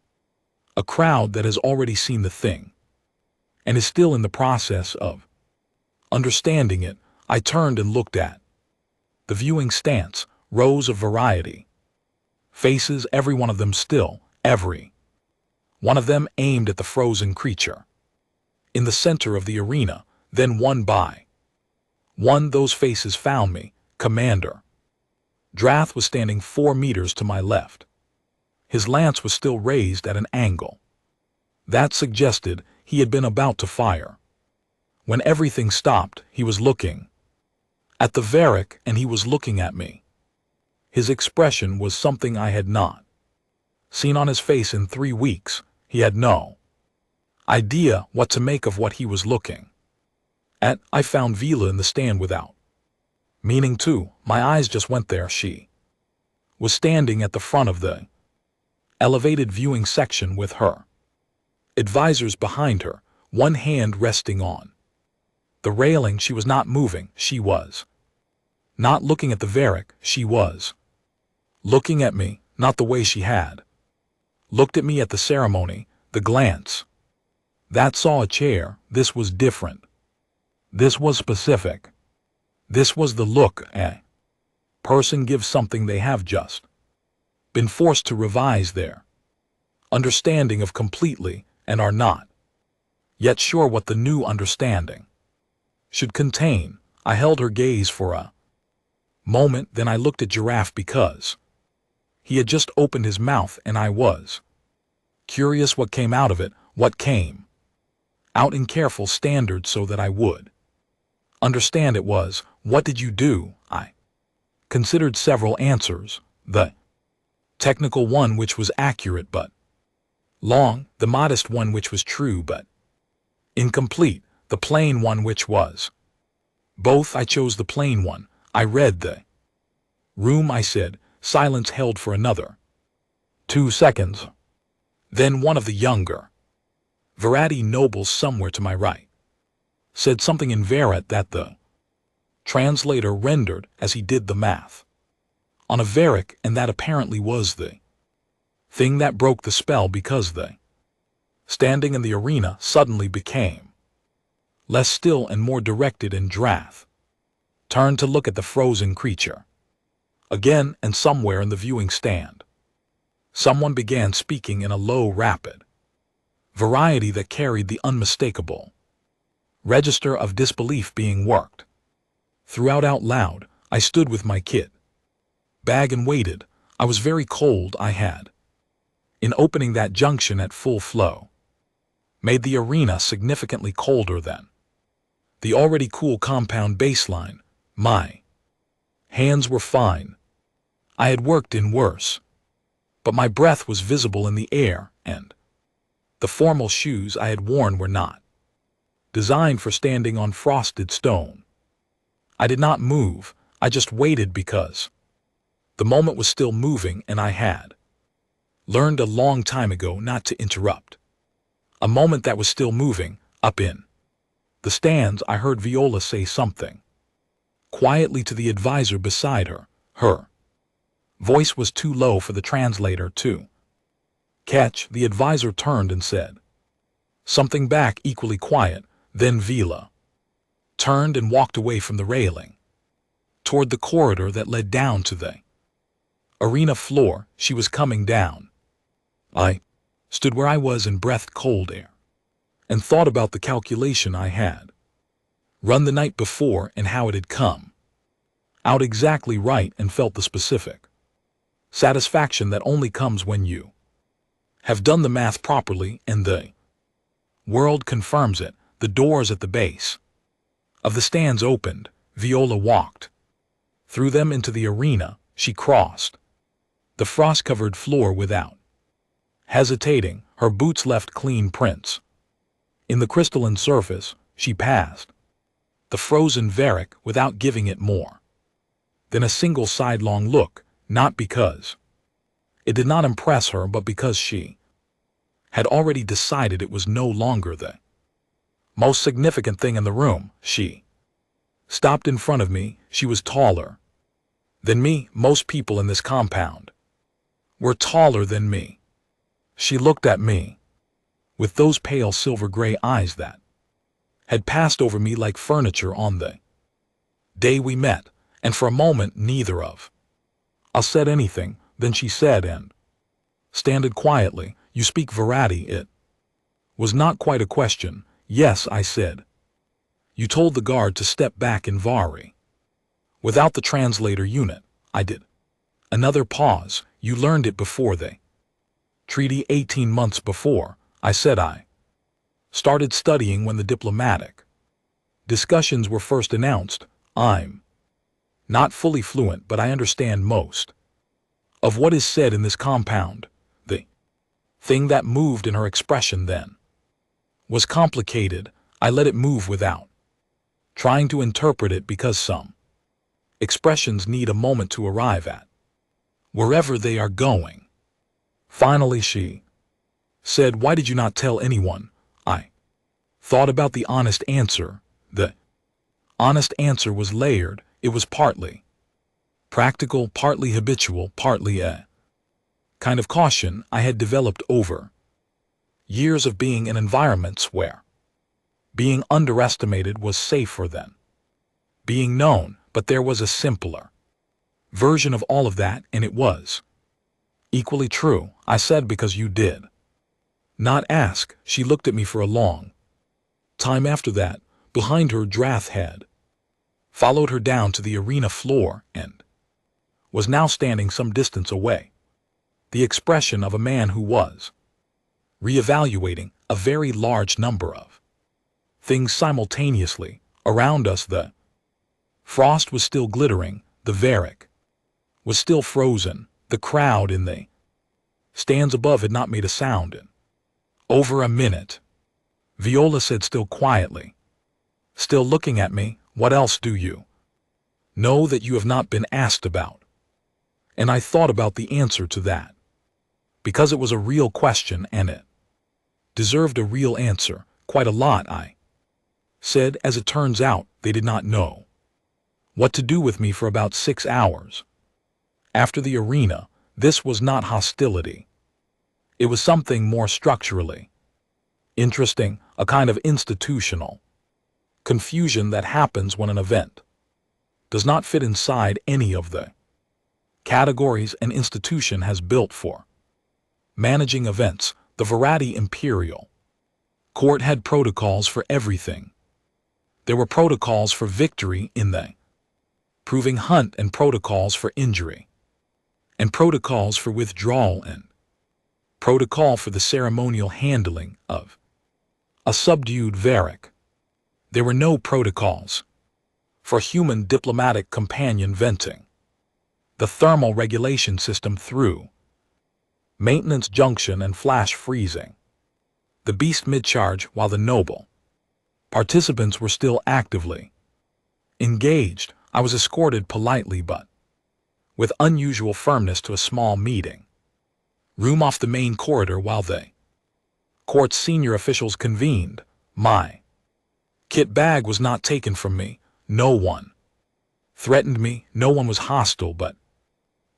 a crowd that has already seen the thing and is still in the process of understanding it. I turned and looked at the viewing stance, rows of variety faces, every one of them still, every one of them aimed at the frozen creature in the center of the arena. Then one by one those faces found me. Commander Drath was standing 4 meters to my left. His lance was still raised at an angle that suggested he had been about to fire. When everything stopped, he was looking at the Varric and he was looking at me. His expression was something I had not seen on his face in 3 weeks. He had no idea what to make of what he was looking at. I found Vila in the stand without meaning to. My eyes just went there. She was standing at the front of the elevated viewing section with her advisors behind her, one hand resting on the railing. She was not moving. She was not looking at the Varric. She was looking at me, not the way she had looked at me at the ceremony. The glance that saw a chair. This was different. This was specific. This was the look a person gives something they have just been forced to revise their understanding of completely and are not yet sure what the new understanding should contain. I held her gaze for a moment, then I looked at Giraffe because he had just opened his mouth and I was curious what came out of it, what came out in careful standards so that I would understand. It was, "What did you do?" I considered several answers, the technical one which was accurate but long, the modest one which was true but incomplete, the plain one which was both. I chose the plain one. I read the room. I said, silence held for another 2 seconds. Then one of the younger Varati nobles somewhere to my right said something in Varrat that the translator rendered as he did the math on a Varric, and that apparently was the thing that broke the spell, because the standing in the arena suddenly became less still and more directed, and Drath turned to look at the frozen creature again, and somewhere in the viewing stand Someone began speaking in a low, rapid variety that carried the unmistakable register of disbelief being worked throughout out loud. I stood with my kit bag and waited. I was very cold. I had, in opening that junction at full flow, made the arena significantly colder than the already cool compound baseline. My hands were fine. I had worked in worse, but my breath was visible in the air, and the formal shoes I had worn were not designed for standing on frosted stone. I did not move. I just waited because the moment was still moving, and I had learned a long time ago not to interrupt a moment that was still moving. Up in the stands, I heard Viola say something quietly to the advisor beside her. Her voice was too low for the translator to catch. The advisor turned and said something back, equally quiet. Then Viola turned and walked away from the railing toward the corridor that led down to the arena floor. She was coming down. I stood where I was and breathed cold air and thought about the calculation I had run the night before and how it had come out exactly right, and felt the specific satisfaction that only comes when you have done the math properly, and the world confirms it. The doors at the base of the stands opened. Viola walked through them into the arena. She crossed the frost-covered floor without hesitating. Her boots left clean prints in the crystalline surface. She passed the frozen Varric without giving it more than a single sidelong look, not because it did not impress her, but because she had already decided it was no longer the most significant thing in the room. She stopped in front of me. She was taller than me. Most people in this compound were taller than me. She looked at me with those pale silver-gray eyes that had passed over me like furniture on the day we met, and for a moment neither of us said anything. Then she said, and standed quietly, "You speak Varati." It was not quite a question. "Yes," I said. "You told the guard to step back in Vari without the translator unit." I did. Another pause. "You learned it before the treaty 18 months before." I said. "I started studying when the diplomatic discussions were first announced. I'm not fully fluent, but I understand most of what is said in this compound." The thing that moved in her expression then was complicated. I let it move without trying to interpret it, because some expressions need a moment to arrive at wherever they are going. Finally she said, "Why did you not tell anyone?" I thought about the honest answer. The honest answer was layered. It was partly practical, partly habitual, partly a kind of caution I had developed over years of being in environments where being underestimated was safer than being known. But there was a simpler version of all of that, and it was equally true. I said, "Because you did not ask." She looked at me for a long time after that. Behind her, Drath had followed her down to the arena floor and was now standing some distance away, the expression of a man who was reevaluating a very large number of things simultaneously around us. The frost was still glittering. The Varric was still frozen. The crowd in the stands above had not made a sound in over a minute. Viola said, still quietly, still looking at me, "What else do you know that you have not been asked about?" And I thought about the answer to that, because it was a real question and it deserved a real answer. "Quite a lot," I said. "As it turns out, they did not know what to do with me for about 6 hours. After the arena, this was not hostility. It was something more structurally interesting, a kind of institutional confusion that happens when an event does not fit inside any of the categories an institution has built for Managing events, the Variety Imperial Court had protocols for everything. There were protocols for victory in the proving hunt and protocols for injury, and protocols for withdrawal and protocol for the ceremonial handling of a subdued Varric. There were no protocols for human diplomatic companion venting, the thermal regulation system through maintenance junction and flash freezing, the beast mid-charge while the noble participants were still actively engaged. I was escorted politely but with unusual firmness to a small meeting room off the main corridor while the court's senior officials convened. My kit bag was not taken from me. No one threatened me. No one was hostile, but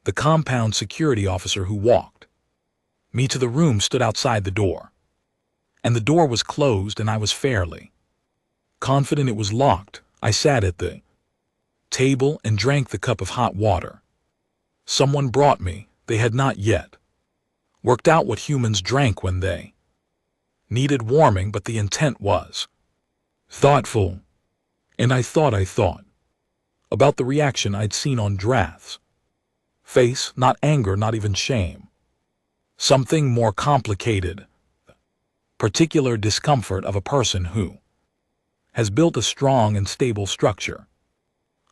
the compound security officer who walked me to the room stood outside the door, and the door was closed, and I was fairly confident it was locked. I sat at the table and drank the cup of hot water someone brought me. They had not yet worked out what humans drank when they needed warming, but the intent was thoughtful, and I thought about the reaction I'd seen on Drath's face, not anger, not even shame. Something more complicated, particular discomfort of a person who has built a strong and stable structure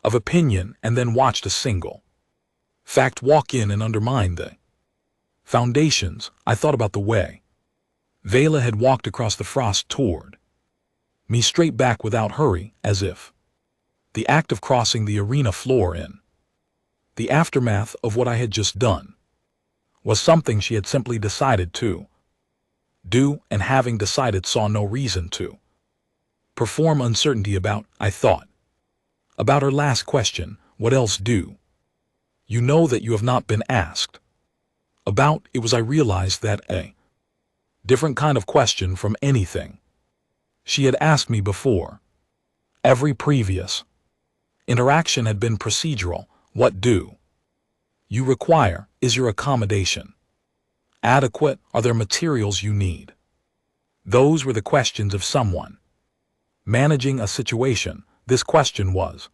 of opinion and then watched a single fact walk in and undermine the foundations. I thought about the way Vela had walked across the frost toward me, straight back without hurry, as if the act of crossing the arena floor in the aftermath of what I had just done was something she had simply decided to do, and having decided saw no reason to perform uncertainty about. I thought about her last question, what else do you know that you have not been asked about? It was, I realized, that a different kind of question from anything she had asked me before. Every previous interaction had been procedural. What do you require? Is your accommodation adequate? Are there materials you need? Those were the questions of someone managing a situation. This question was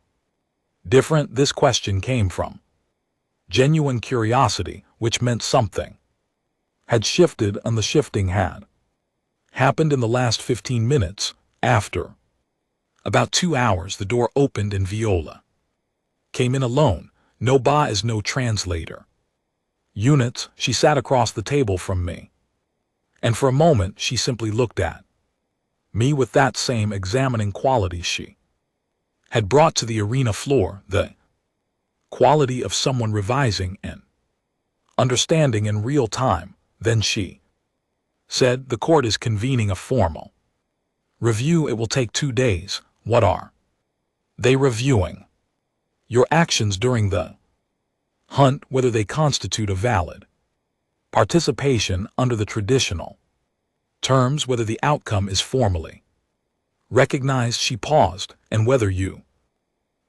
different. This question came from genuine curiosity, which meant something had shifted, and the shifting had happened in the last 15 minutes. After about 2 hours, the door opened and Viola came in alone. No ba is no translator units. She sat across the table from me, and for a moment she simply looked at me with that same examining quality she had brought to the arena floor, the quality of someone revising and understanding in real time. Then she said, the court is convening a formal review. It will take 2 days. What are they reviewing? Your actions during the hunt, whether they constitute a valid participation under the traditional terms, whether the outcome is formally recognized. She paused, and whether you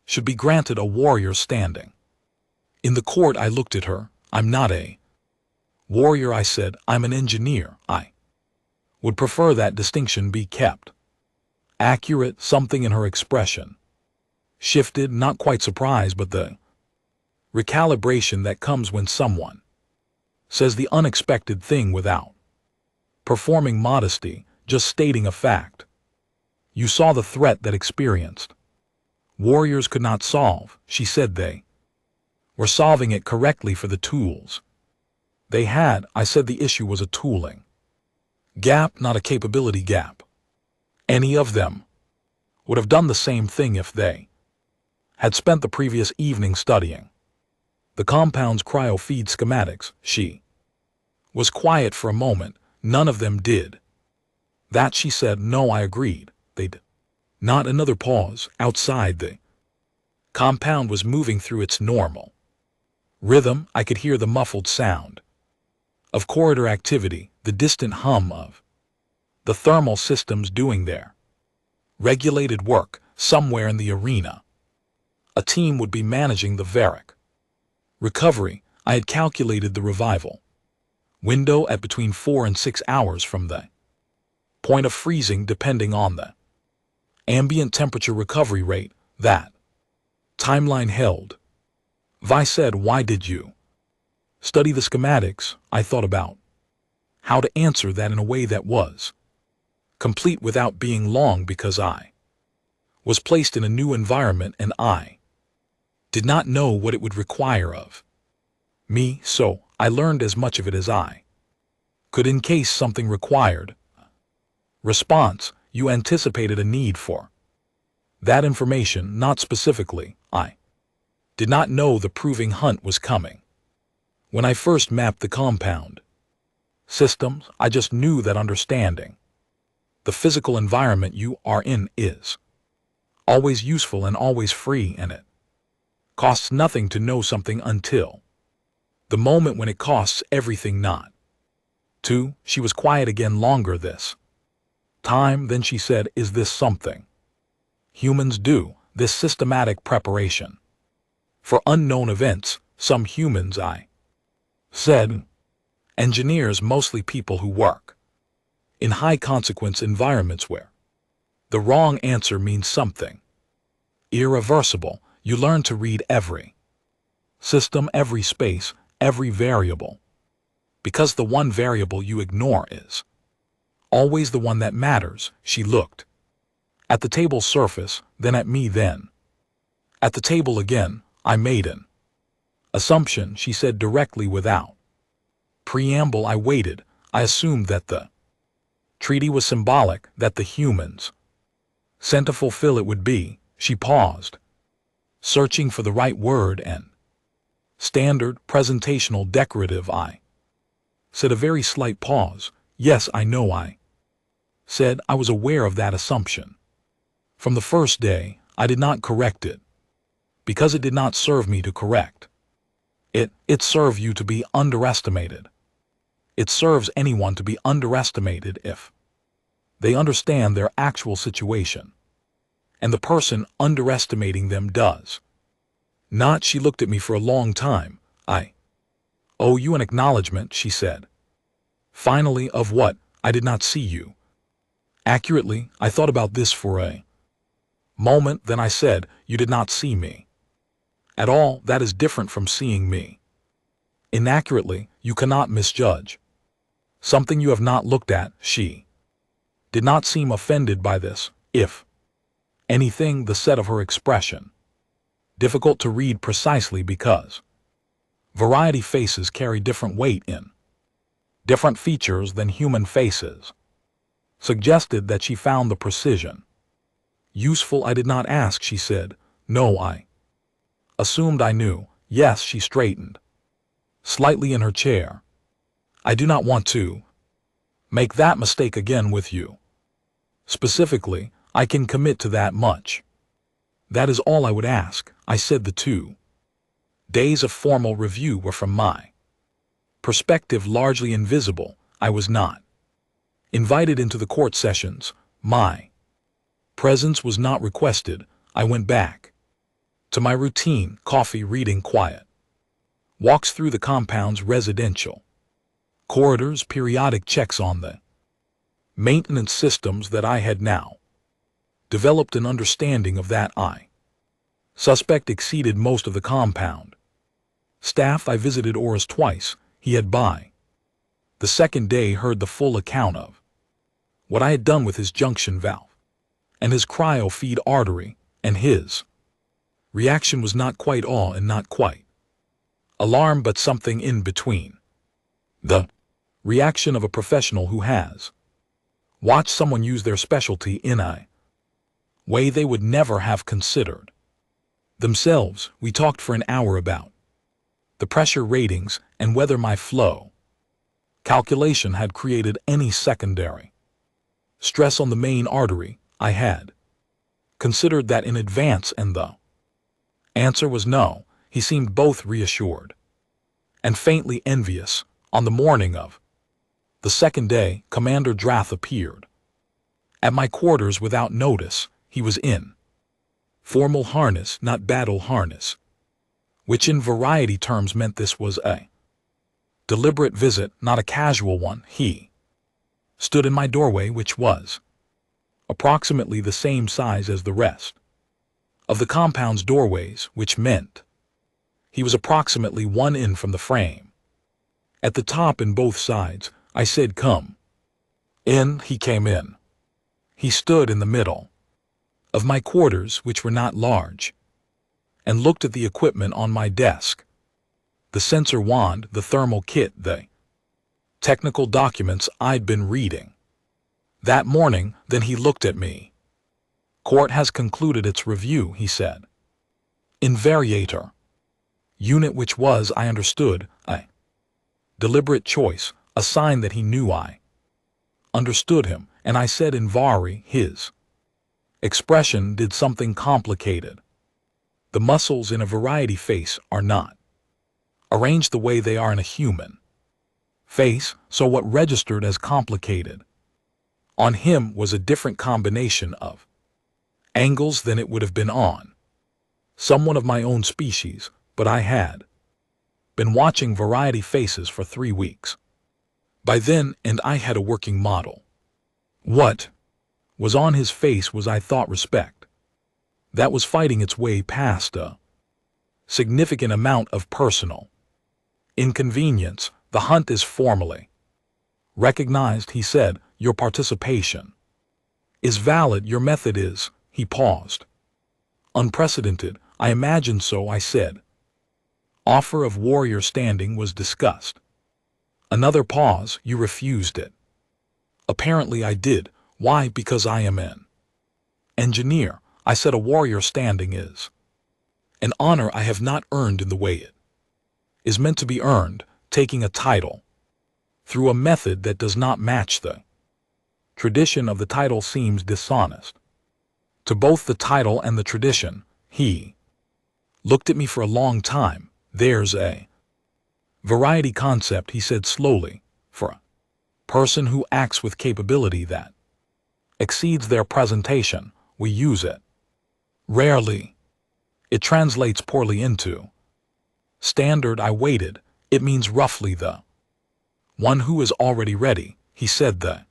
should be granted a warrior standing in the court. I looked at her. I'm not a warrior, I said. I'm an engineer. I would prefer that distinction be kept accurate. Something in her expression shifted, not quite surprise, but the recalibration that comes when someone says the unexpected thing without performing modesty, just stating a fact. You saw the threat that experienced warriors could not solve. She said they were solving it correctly for the tools they had. I said the issue was a tooling gap, not a capability gap. Any of them would have done the same thing if they had spent the previous evening studying the compound's cryo-feed schematics. She was quiet for a moment. None of them did that, she said. No, I agreed. They did not. Another pause. Outside, the compound was moving through its normal rhythm. I could hear the muffled sound of corridor activity, the distant hum of the thermal systems doing their regulated work. Somewhere in the arena, a team would be managing the Varric recovery. I had calculated the revival window at between 4 and 6 hours from the point of freezing depending on the ambient temperature recovery rate. That timeline held. Vi said, "Why did you study the schematics?" I thought about how to answer that in a way that was complete without being long, because I was placed in a new environment and I did not know what it would require of me, so I learned as much of it as I could in case something required. Response: you anticipated a need for that information, not specifically. I did not know the proving hunt was coming. When I first mapped the compound systems, I just knew that understanding the physical environment you are in is always useful and always free, and it costs nothing to know something until the moment when it costs everything not to. She was quiet again longer this time. Then she said, "Is this something humans do, this systematic preparation for unknown events?" "Some humans," I said. "Engineers, mostly people who work in high-consequence environments where the wrong answer means something irreversible. You learn to read every system, every space, every variable, because the one variable you ignore is always the one that matters." She looked at the table's surface, then at me, then at the table again. "I made an assumption," she said directly without preamble. "I waited. I assumed that the treaty was symbolic, that the humans sent to fulfill it would be." She paused, searching for the right word. "And standard, presentational, decorative," I said. A very slight pause. "Yes, I know," I said. "I was aware of that assumption from the first day. I did not correct it because it did not serve me to correct it. It served you to be underestimated. It serves anyone to be underestimated if they understand their actual situation, and the person underestimating them does not." She looked at me for a long time. "I owe you an acknowledgement," she said finally. "Of what?" "I did not see you accurately." I thought about this for a moment, then I said, "You did not see me at all. That is different from seeing me inaccurately. You cannot misjudge something you have not looked at." She did not seem offended by this. If anything, the set of her expression difficult to read precisely because variety faces carry different weight in different features than human faces, suggested that she found the precision useful. "I did not ask," she said. "No, I assumed I knew." "Yes." She straightened slightly in her chair. "I do not want to make that mistake again with you. Specifically, I can commit to that much. That is all I would ask." I said. The 2 days of formal review were from my perspective largely invisible. I was not invited into the court sessions. My presence was not requested. I went back to my routine: coffee, reading, quiet walks through the compound's residential corridors, periodic checks on the maintenance systems that I had now developed an understanding of. That I suspect exceeded most of the compound staff. I visited Oris twice. He had by the second day heard the full account of what I had done with his junction valve and his cryo feed artery, and his reaction was not quite awe and not quite alarm, but something in between. The reaction of a professional who has watched someone use their specialty in a way they would never have considered themselves. We talked for an hour about the pressure ratings and whether my flow calculation had created any secondary stress on the main artery. I had considered that in advance, and the answer was no. He seemed both reassured and faintly envious. On the morning of the second day, Commander Drath appeared at my quarters without notice. He was in formal harness, not battle harness, which in variety terms meant this was a Deliberate visit, not a casual one. He stood in my doorway, which was approximately the same size as the rest of the compound's doorways, which meant he was approximately 1 in from the frame. At the top and both sides, I said, "Come in." He came in. He stood in the middle of my quarters, which were not large, and looked at the equipment on my desk. The sensor wand, the thermal kit, the technical documents I'd been reading that morning. Then he looked at me. "Court has concluded its review," he said. "Invariator unit," which was, I understood, a deliberate choice, a sign that he knew I understood him, and I said invari. His expression did something complicated. The muscles in a variety face are not arranged the way they are in a human face, so what registered as complicated on him was a different combination of angles than it would have been on someone of my own species, but I had been watching variety faces for 3 weeks by then, and I had a working model. What was on his face was, I thought, respect that was fighting its way past a significant amount of personal inconvenience. "The hunt is formally recognized," he said. "Your participation is valid. Your method is—" He paused. "Unprecedented." "I imagine so," I said. "Offer of warrior standing was discussed." Another pause. "You refused it." "Apparently I did." "Why?" "Because I am an engineer." I said, "A warrior standing is an honor I have not earned in the way it is meant to be earned, taking a title through a method that does not match the tradition of the title seems dishonest to both the title and the tradition." He looked at me for a long time. "There's a variety concept," he said slowly, "for a person who acts with capability that exceeds their presentation. We use it rarely. It translates poorly into standard." I waited. "It means roughly the one who is already ready." He said the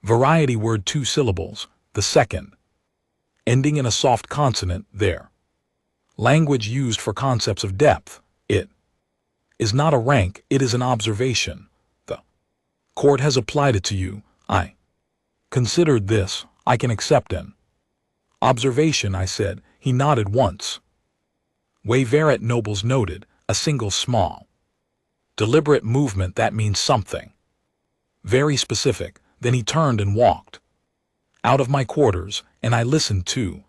variety word 2 syllables, the second ending in a soft consonant. Their language used for concepts of depth. It is not a rank, it is an observation. The court has applied it to you. I considered this. I can accept an observation," I said. He nodded once. "Wayverat nobles noted, a single small deliberate movement that means something very specific." Then he turned and walked out of my quarters, and I listened to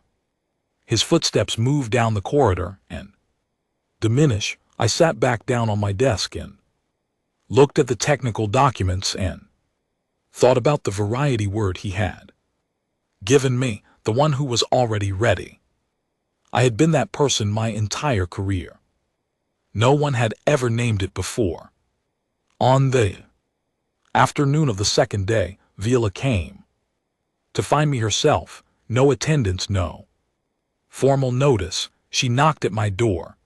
his footsteps move down the corridor and diminish. I sat back down on my desk and looked at the technical documents and thought about the variety word he had given me, the one who was already ready. I had been that person my entire career. No one had ever named it before. On the afternoon of the second day, Vila came to find me herself. No attendance, no formal notice. She knocked at my door.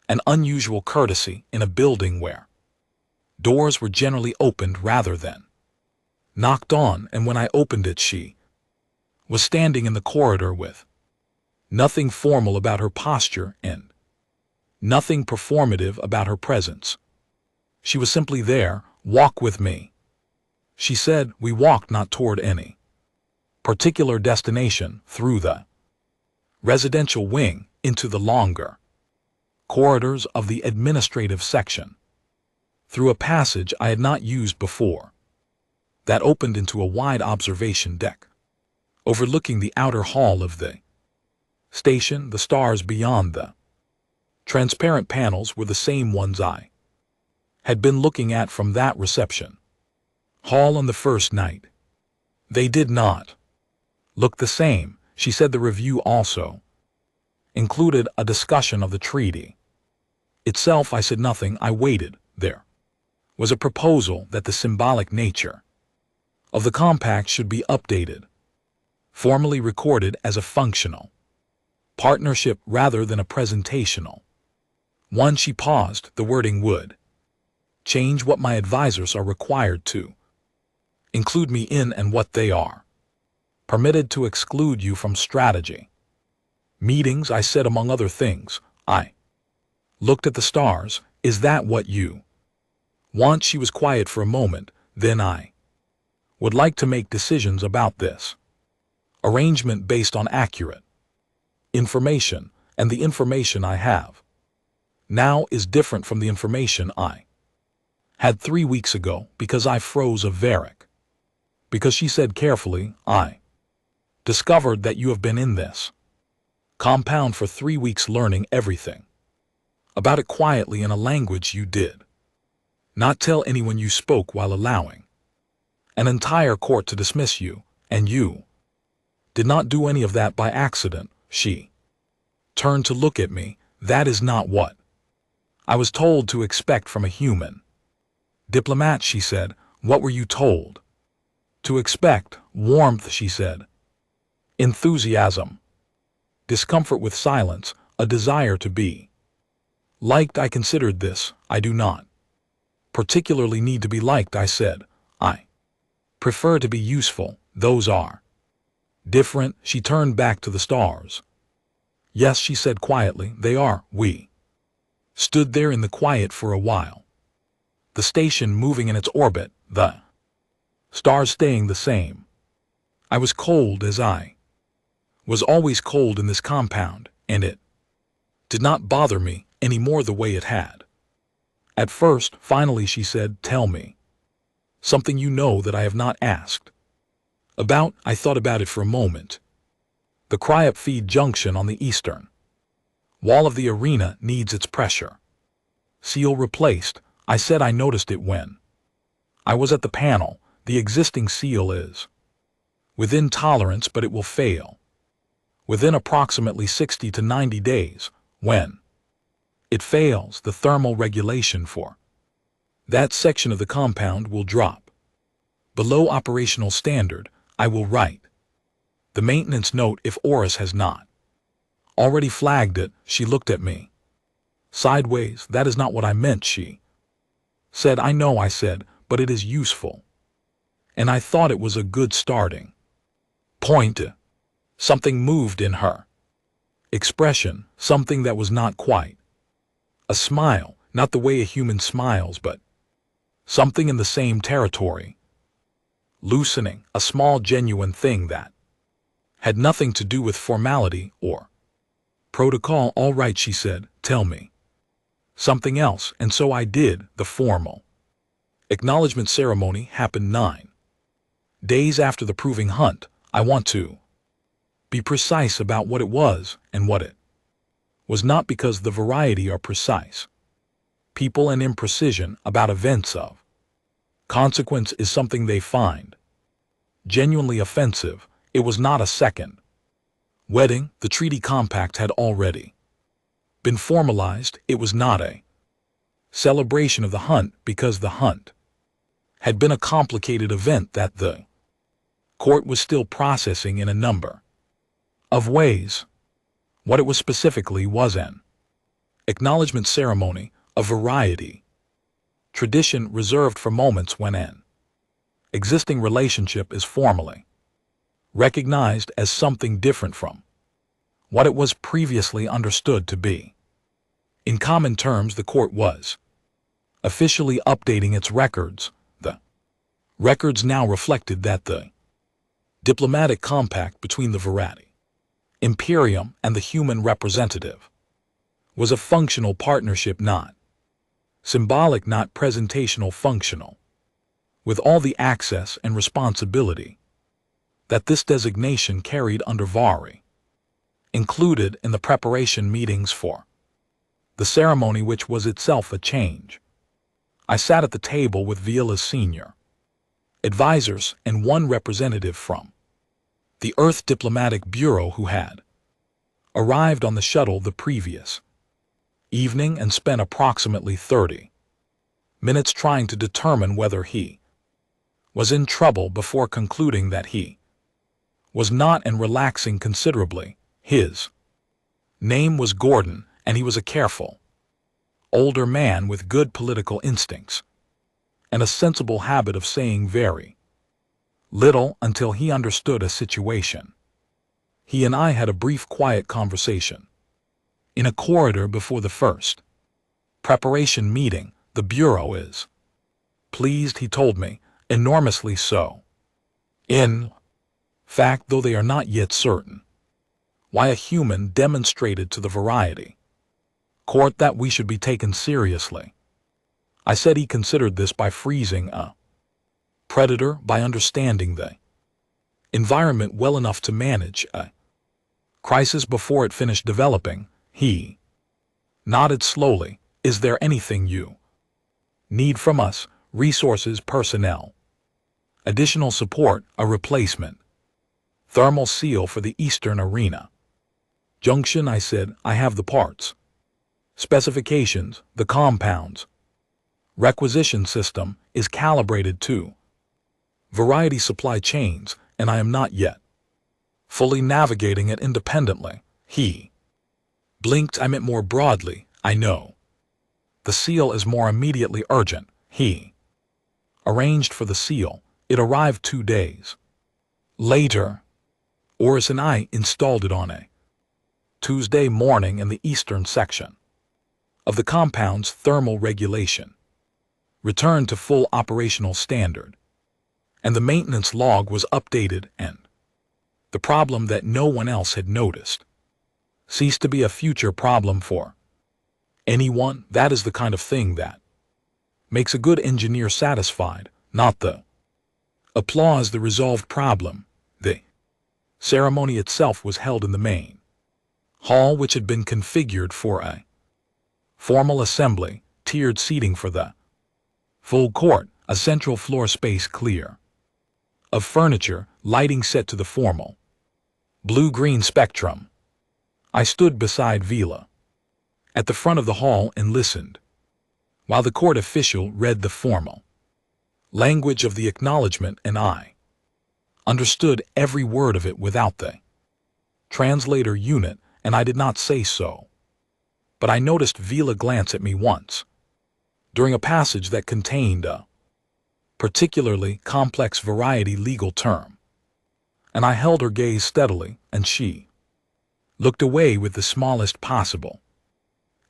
An unusual courtesy in a building where doors were generally opened rather than knocked on, and when I opened it, she was standing in the corridor with nothing formal about her posture and nothing performative about her presence. She was simply there. "Walk with me," she said. We walked, not toward any particular destination, through the residential wing into the longer corridors of the administrative section, through a passage I had not used before that opened into a wide observation deck overlooking the outer hall of the station. The stars beyond the transparent panels were the same ones I had been looking at from that reception hall on the first night. They did not look the same. She said the review also included a discussion of the treaty itself. I said nothing. I waited. There was a proposal that the symbolic nature of the compact should be updated, formally recorded as a functional partnership rather than a presentational one. She paused. The wording would change what my advisors are required to include me in and what they are permitted to exclude you from strategy. Meetings, I said, among other things. I looked at the stars. Is that what you want? She was quiet for a moment. Then I would like to make decisions about this arrangement based on accurate information, and the information I have now is different from the information I had 3 weeks ago because I froze a Varick. Because she said carefully, I discovered that you have been in this compound for 3 weeks learning everything about it quietly in a language you did not tell anyone. You spoke while allowing an entire court to dismiss you, and you did not do any of that by accident. She turned to look at me. That is not what I was told to expect from a human diplomat, she said. What were you told to expect? Warmth, she said. Enthusiasm. Discomfort with silence, a desire to be liked. I considered this. I do not particularly need to be liked, I said. I prefer to be useful. Those are different. She turned back to the stars. Yes, she said quietly, they are. We stood there in the quiet for a while. The station moving in its orbit, the stars staying the same. I was cold, as I was always cold in this compound, and it did not bother me any more the way it had at first. Finally she said, tell me something you know that I have not asked about. I thought about it for a moment. The cryop feed junction on the eastern wall of the arena needs its pressure seal replaced. I said I noticed it when I was at the panel. The existing seal is within tolerance, but it will fail within approximately 60 to 90 days. When it fails, the thermal regulation for that section of the compound will drop below operational standard. I will write the maintenance note if Oris has not already flagged it. She looked at me sideways. That is not what I meant, she said. I know, I said, but it is useful, and I thought it was a good starting point. Something moved in her expression, something that was not quite a smile, not the way a human smiles, but something in the same territory. Loosening, a small genuine thing that had nothing to do with formality or protocol. All right, she said, tell me something else. And so I did. The formal acknowledgement ceremony happened 9 days after the proving hunt. I want to be precise about what it was and what it was not, because the variety are precise people and imprecision about events of consequence is something they find genuinely offensive. It was not a second wedding. The treaty compact had already been formalized. It was not a celebration of the hunt, because the hunt had been a complicated event that the court was still processing in a number of ways. What it was specifically was an acknowledgement ceremony, a variety tradition reserved for moments when an existing relationship is formally recognized as something different from what it was previously understood to be. In common terms, the court was officially updating its records. The records now reflected that the diplomatic compact between the variety Imperium and the human representative was a functional partnership, not symbolic, not presentational, functional, with all the access and responsibility that this designation carried under Vari, included in the preparation meetings for the ceremony, which was itself a change. I sat at the table with Viola's senior advisors and one representative from the Earth Diplomatic Bureau who had arrived on the shuttle the previous evening and spent approximately 30 minutes trying to determine whether he was in trouble before concluding that he was not, and relaxing considerably. His name was Gordon, and he was a careful older man with good political instincts. and a sensible habit of saying very little until he understood a situation. He and I had a brief quiet conversation in a corridor before the first preparation meeting. The bureau is pleased, he told me, enormously so. In fact, though they are not yet certain why a human demonstrated to the variety court that we should be taken seriously. I said he considered this by freezing a predator by understanding the environment well enough to manage a crisis before it finished developing. He nodded slowly. Is there anything you need from us? Resources, personnel, additional support, a replacement thermal seal for the Eastern Arena Junction? I said, I have the parts. Specifications, the compounds. Requisition system is calibrated to variety supply chains, and I am not yet fully navigating it independently. He blinked. I meant more broadly. I know. The seal is more immediately urgent. He arranged for the seal. It arrived 2 days later. Oris and I installed it on a Tuesday morning in the eastern section of the compound's thermal regulation. Returned to full operational standard, and the maintenance log was updated, and the problem that no one else had noticed ceased to be a future problem for anyone. That is the kind of thing that makes a good engineer satisfied, not the applause. The resolved problem. The ceremony itself was held in the main hall, which had been configured for a formal assembly, tiered seating for the full court, a central floor space clear of furniture, lighting set to the formal blue-green spectrum. I stood beside Vila at the front of the hall and listened while the court official read the formal language of the acknowledgement, and I understood every word of it without the translator unit, and I did not say so. But I noticed Vila glance at me once during a passage that contained a particularly complex variety legal term, and I held her gaze steadily, and she looked away with the smallest possible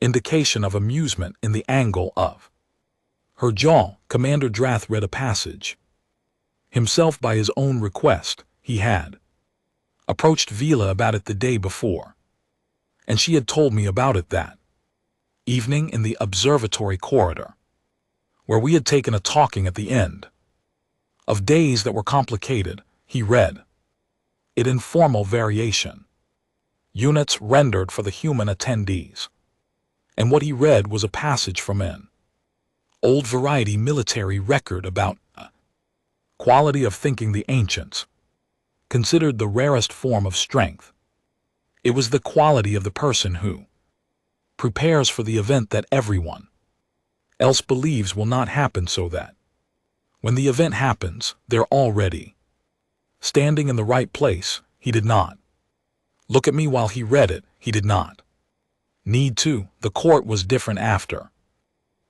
indication of amusement in the angle of her jaw. Commander Drath read a passage himself by his own request. He had approached Vila about it the day before, and she had told me about it that evening in the observatory corridor, where we had taken a talking at the end of days that were complicated. He read it in formal variation, units rendered for the human attendees, and what he read was a passage from an old variety military record about quality of thinking the ancients considered the rarest form of strength. It was the quality of the person who prepares for the event that everyone else believes will not happen, so that when the event happens, they're already standing in the right place. He did not look at me while he read it. He did not need to. The court was different after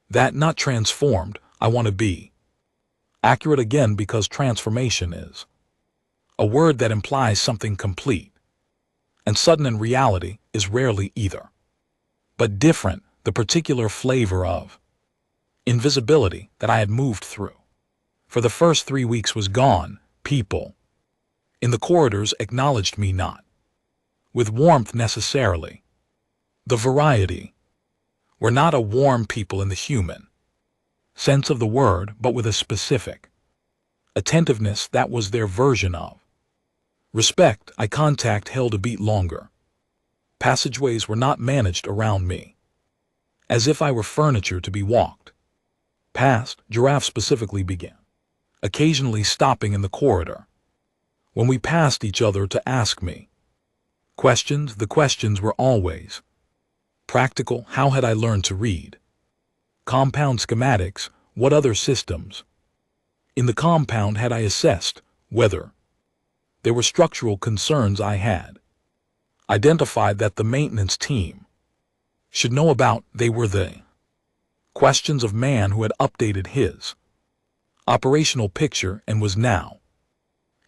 that, not transformed. I want to be accurate again, because transformation is a word that implies something complete, and sudden in reality is rarely either, but different. The particular flavor of invisibility that I had moved through for the first 3 weeks was gone. People in the corridors acknowledged me not with warmth necessarily. The variety were not a warm people in the human sense of the word, but with a specific attentiveness that was their version of respect. Eye contact held a beat longer. Passageways were not managed around me as if I were furniture to be walked past. Giraffe specifically began occasionally stopping in the corridor when we passed each other to ask me questions. The questions were always practical. How had I learned to read compound schematics? What other systems in the compound had I assessed? Whether there were structural concerns I had identified that the maintenance team should know about. They were the questions of man who had updated his operational picture and was now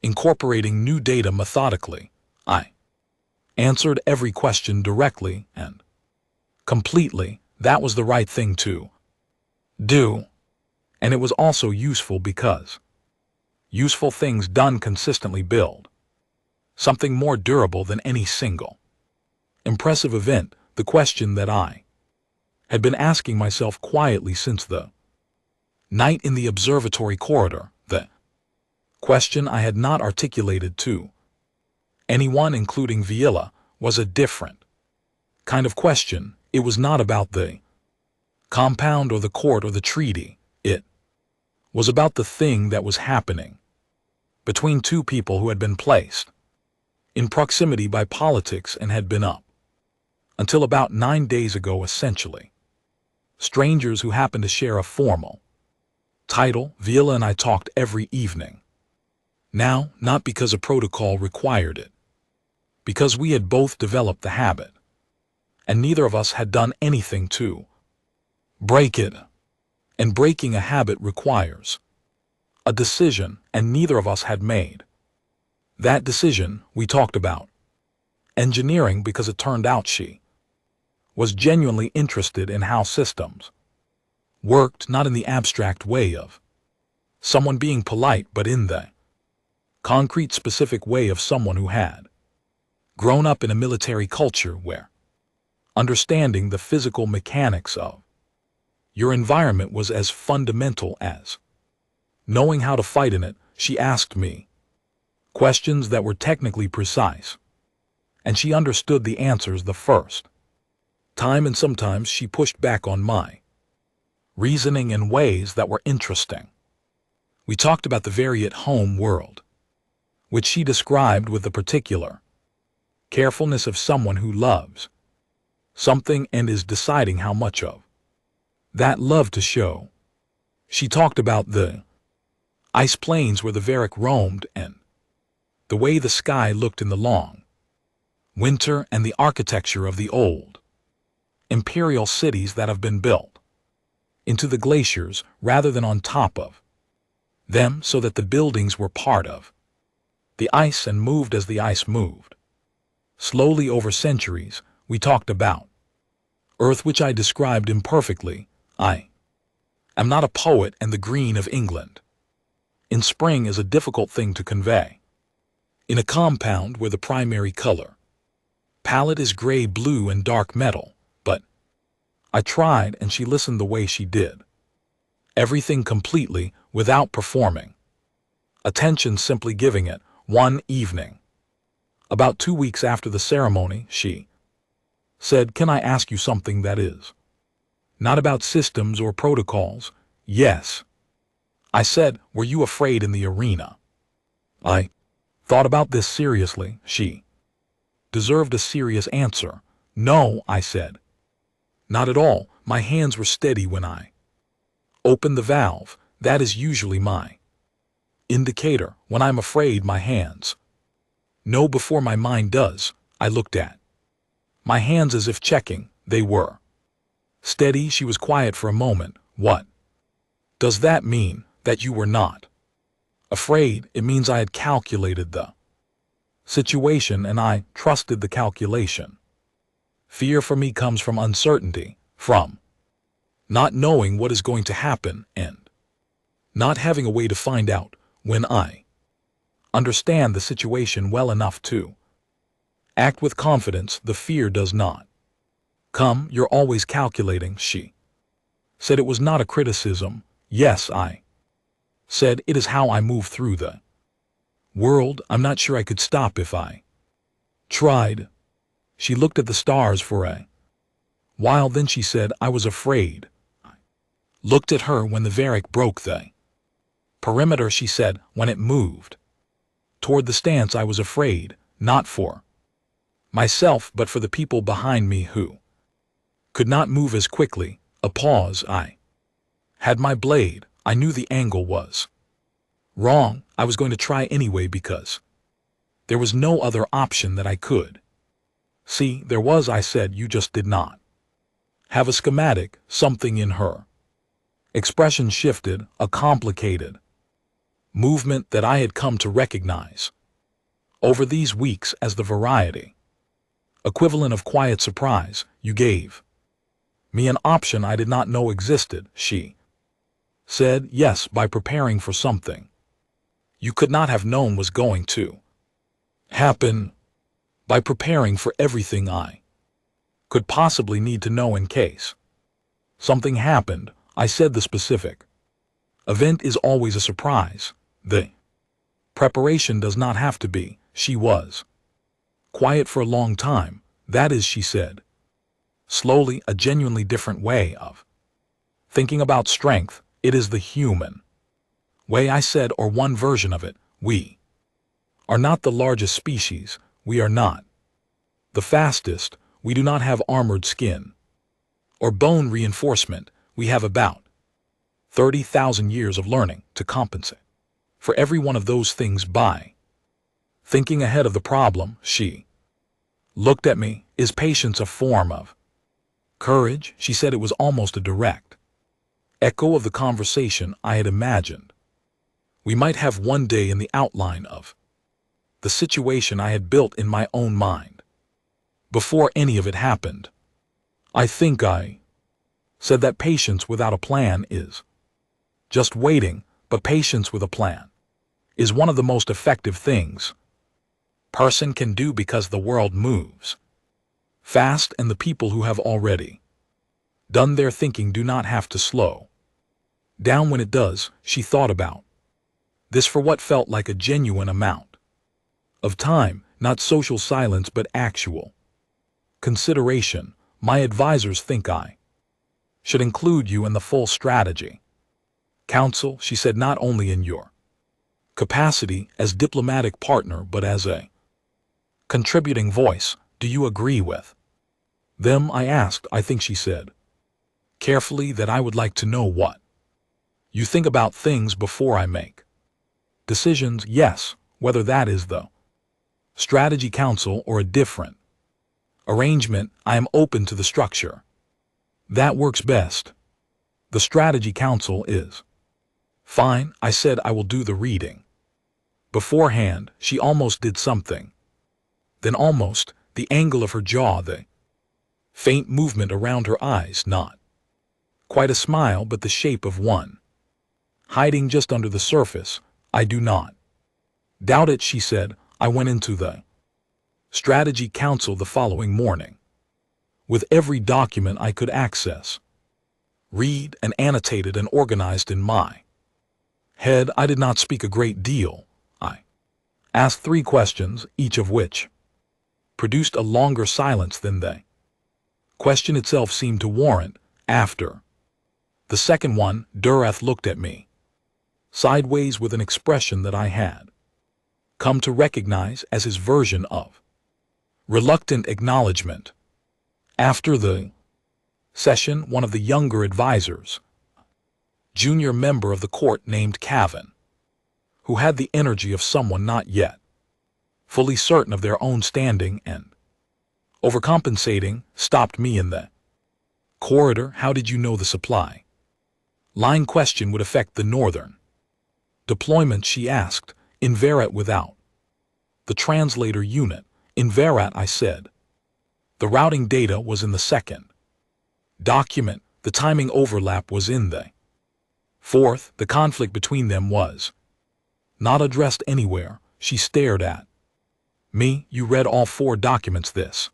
incorporating new data methodically. I answered every question directly and completely. That was the right thing to do. And it was also useful because useful things done consistently build something more durable than any single impressive event. The question that I had been asking myself quietly since the night in the observatory corridor, the question I had not articulated to anyone, including Villa, was a different kind of question. It was not about the compound or the court or the treaty. It was about the thing that was happening between two people who had been placed in proximity by politics and had been up until about 9 days ago essentially strangers who happened to share a formal title. Villa and I talked every evening. Now, not because a protocol required it, because we had both developed the habit, and neither of us had done anything to break it. And breaking a habit requires a decision, and neither of us had made that decision. We talked about engineering because it turned out she was genuinely interested in how systems worked, not in the abstract way of someone being polite, but in the concrete, specific way of someone who had grown up in a military culture where understanding the physical mechanics of your environment was as fundamental as knowing how to fight in it. She asked me questions that were technically precise, and she understood the answers the first time, and sometimes she pushed back on my reasoning in ways that were interesting. We talked about the very at-home world, which she described with the particular carefulness of someone who loves something and is deciding how much of that love to show. She talked about the ice plains where the Varric roamed and the way the sky looked in the long winter and the architecture of the old imperial cities that have been built into the glaciers rather than on top of them, so that the buildings were part of the ice and moved as the ice moved. Slowly over centuries, we talked about Earth, which I described imperfectly. I am not a poet, and the green of England in spring is a difficult thing to convey in a compound where the primary color palette is gray, blue, and dark metal. But I tried, and she listened the way she did. Everything completely, without performing attention, simply giving it. One evening, about 2 weeks after the ceremony, she said, "Can I ask you something that is not about systems or protocols?" "Yes." I said, "Were you afraid in the arena?" I thought about this seriously. She deserved a serious answer. "No," I said. "Not at all." My hands were steady when I opened the valve. That is usually my indicator. When I'm afraid, my hands know before my mind does. I looked at my hands as if checking. They were steady. She was quiet for a moment. "What does that mean, that you were not afraid?" "It means I had calculated the situation, and I trusted the calculation. Fear for me comes from uncertainty, from not knowing what is going to happen and not having a way to find out. When I understand the situation well enough to act with confidence, the fear does not come." "You're always calculating," she said. It was not a criticism. "Yes," I said, "it is how I move through the world. I'm not sure I could stop if I tried." She looked at the stars for a while, then she said, "I was afraid." I looked at her when the Varric broke the perimeter. She said, "When it moved toward the stance, I was afraid, not for myself, but for the people behind me who could not move as quickly." A pause. I had my blade. I knew the angle was wrong. I was going to try anyway because there was no other option that I could see. "There was," I said. "You just did not have a schematic." Something in her expression shifted. A complicated movement that I had come to recognize over these weeks as the variety, equivalent of quiet surprise. You gave me an option I did not know existed, she said, yes, by preparing for something you could not have known was going to happen, by preparing for everything I could possibly need to know in case something happened. I said the specific event is always a surprise. The preparation does not have to be. She was quiet for a long time. That is, she said, slowly, a genuinely different way of thinking about strength. It is the human way, I said, or one version of it. We are not the largest species. We are not the fastest. We do not have armored skin or bone reinforcement. We have about 30,000 years of learning to compensate for every one of those things by thinking ahead of the problem. She looked at me. Is patience a form of courage? She said. It was almost a direct echo of the conversation I had imagined we might have one day in the outline of the situation I had built in my own mind before any of it happened. I think I said that patience without a plan is just waiting, but patience with a plan is one of the most effective things person can do, because the world moves fast and the people who have already done their thinking do not have to slow down when it does. She thought about this for what felt like a genuine amount of time, not social silence but actual consideration. My advisors think I should include you in the full strategy council, she said, not only in your capacity as diplomatic partner but as a contributing voice. Do you agree with them? I asked. I think, she said carefully, that I would like to know what you think about things before I make decisions. Yes, whether that is the strategy council or a different arrangement, I am open to the structure that works best. The strategy council is fine, I said. I will do the reading beforehand. She almost did something. Then almost, the angle of her jaw, the faint movement around her eyes, not quite a smile but the shape of one hiding just under the surface. I do not doubt it, she said. I went into the strategy council the following morning with every document I could access, read, and annotated and organized in my head. I did not speak a great deal. I asked 3 questions, each of which produced a longer silence than the question itself seemed to warrant. After the second one, Durath looked at me sideways with an expression that I had come to recognize as his version of reluctant acknowledgement. After the session, one of the younger advisors, junior member of the court named Cavan, who had the energy of someone not yet fully certain of their own standing and overcompensating, stopped me in the corridor. How did you know the supply line question would affect the northern deployment? She asked. In Verat, without the translator unit. In Verat, I said. The routing data was in the second document. The timing overlap was in the fourth. The conflict between them was not addressed anywhere. She stared at me. You read all 4 documents this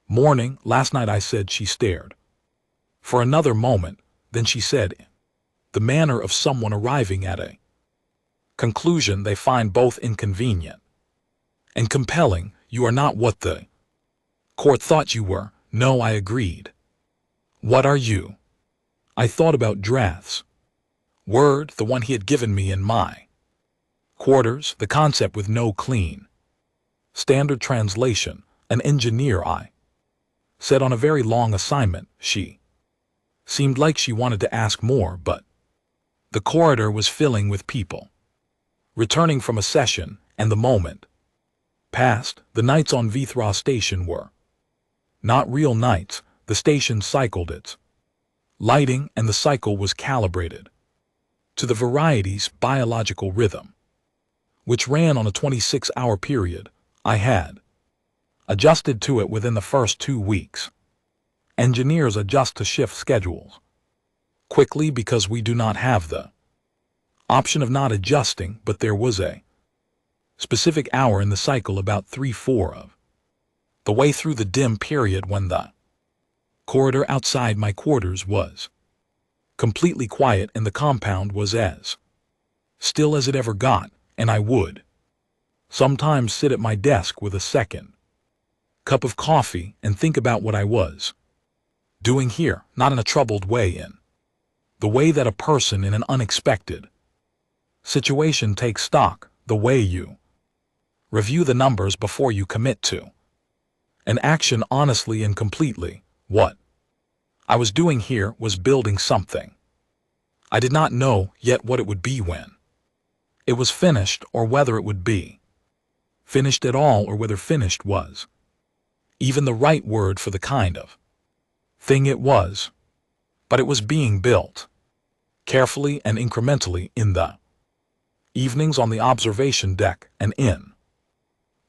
morning? Last night, I said. She stared for another moment. Then she said, the manner of someone arriving at a conclusion they find both inconvenient and compelling. You are not what the court thought you were. No, I agreed. What are you? I thought about Drath's word, the one he had given me in my quarters, the concept with no clean standard translation. An engineer, I said, on a very long assignment. She seemed like she wanted to ask more, but the corridor was filling with people returning from a session, and the moment passed. The nights on Vithra station were not real nights. The station cycled its lighting, and the cycle was calibrated to the variety's biological rhythm, which ran on a 26-hour period. I had adjusted to it within the first 2 weeks. Engineers adjust to shift schedules quickly because we do not have the option of not adjusting, but there was a specific hour in the cycle about 3/4 of the way through the dim period when the corridor outside my quarters was completely quiet and the compound was as still as it ever got, and I would sometimes sit at my desk with a second cup of coffee and think about what I was doing here, not in a troubled way, in the way that a person in an unexpected situation takes stock, the way you review the numbers before you commit to an action honestly and completely. What I was doing here was building something. I did not know yet what it would be when it was finished, or whether it would be finished at all, or whether finished was even the right word for the kind of thing it was. But it was being built carefully and incrementally in the evenings on the observation deck and in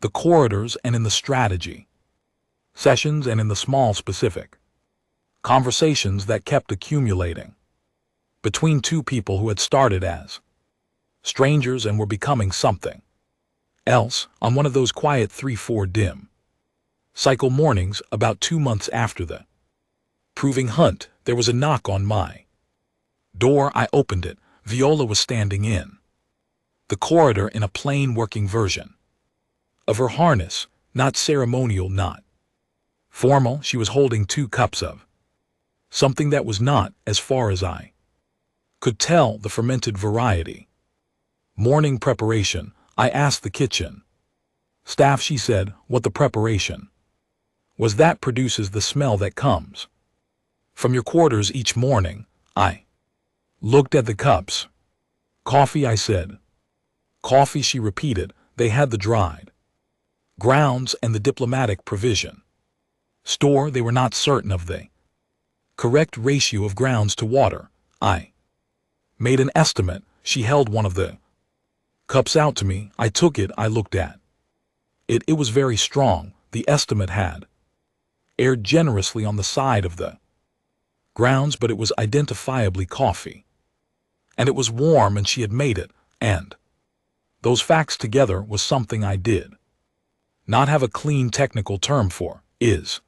the corridors and in the strategy sessions and in the small specific conversations that kept accumulating between two people who had started as strangers and were becoming something else on one of those quiet 3/4 dim cycle mornings about 2 months after the proving hunt. There was a knock on my door. I opened it. Viola was standing in the corridor in a plain working version of her harness, not ceremonial, not formal. She was holding 2 cups of something that was not, as far as I could tell, the fermented variety. Morning preparation. I asked the kitchen staff. She said, what the preparation was that produces the smell that comes from your quarters each morning. I looked at the cups. Coffee, I said. Coffee, she repeated. They had the dried grounds and the diplomatic provision store. They were not certain of the correct ratio of grounds to water. I made an estimate. She held one of the cups out to me. I took it. I looked at it. It was very strong. The estimate had aired generously on the side of the grounds, but it was identifiably coffee. And it was warm, and she had made it, and those facts together was something I did not have a clean technical term for. Is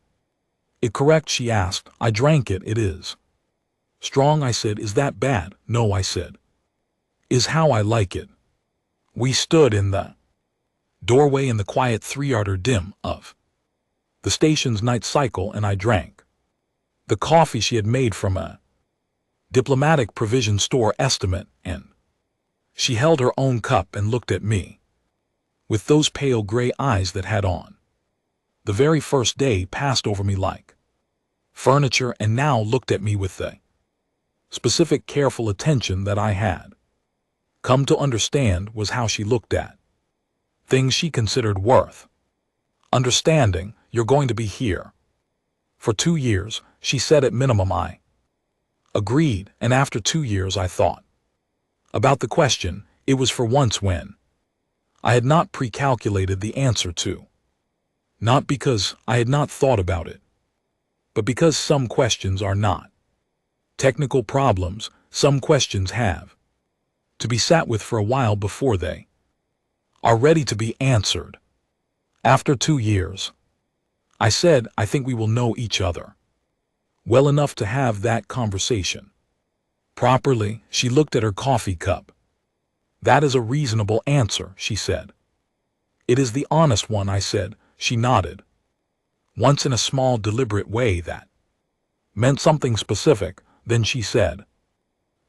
it correct? She asked. I drank it. It is strong, I said. Is that bad? No, I said. Is how I like it. We stood in the doorway in the quiet 3-yarder dim of the station's night cycle, and I drank the coffee she had made from a diplomatic provision store estimate, and she held her own cup and looked at me with those pale gray eyes that had on the very first day passed over me like furniture, and now looked at me with the specific careful attention that I had come to understand was how she looked at things she considered worth understanding. You're going to be here for 2 years, she said. At minimum, I agreed, and after 2 years I thought about the question. It was for once when I had not pre-calculated the answer to. Not because I had not thought about it, but because some questions are not technical problems. Some questions have to be sat with for a while before they are ready to be answered. After 2 years, I said, I think we will know each other well enough to have that conversation properly. She looked at her coffee cup. That is a reasonable answer, she said. It is the honest one, I said. She nodded. Once in a small, deliberate way that meant something specific. Then she said,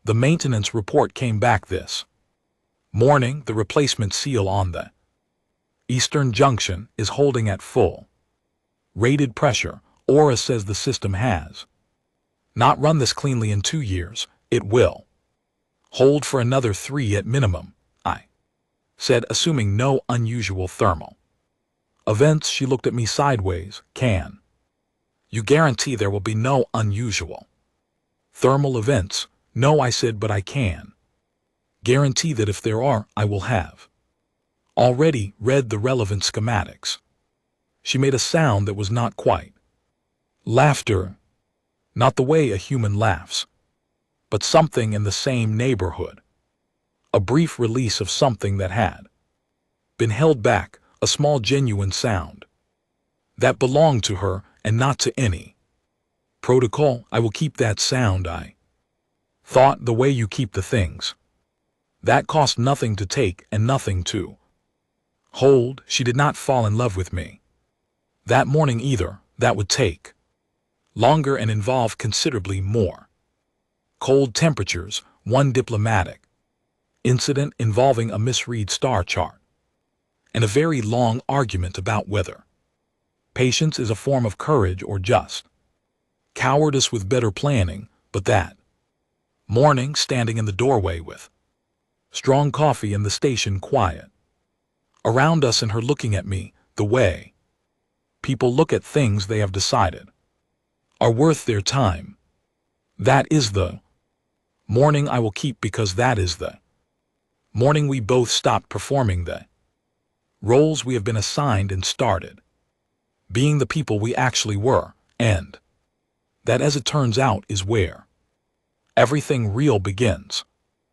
the maintenance report came back this morning. The replacement seal on the Eastern Junction is holding at full rated pressure. Aura says the system has not run this cleanly in 2 years. It will hold for another 3 at minimum, I said, assuming no unusual thermal events. She looked at me sideways. Can you guarantee there will be no unusual thermal events? No, I said, but I can Guarantee that if there are, I will have already read the relevant schematics. She made a sound that was not quite laughter, not the way a human laughs, but something in the same neighborhood. A brief release of something that had been held back, a small genuine sound that belonged to her and not to any protocol. I will keep that sound, I thought, the way you keep the things that cost nothing to take and nothing to hold. She did not fall in love with me that morning either. That would take longer and involve considerably more cold temperatures, one diplomatic incident involving a misread star chart, and a very long argument about whether patience is a form of courage or just cowardice with better planning. But that morning, standing in the doorway with strong coffee in the station quiet around us and her looking at me the way people look at things they have decided are worth their time, that is the morning I will keep, because that is the morning we both stopped performing the roles we have been assigned and started being the people we actually were, and that, as it turns out, is where everything real begins.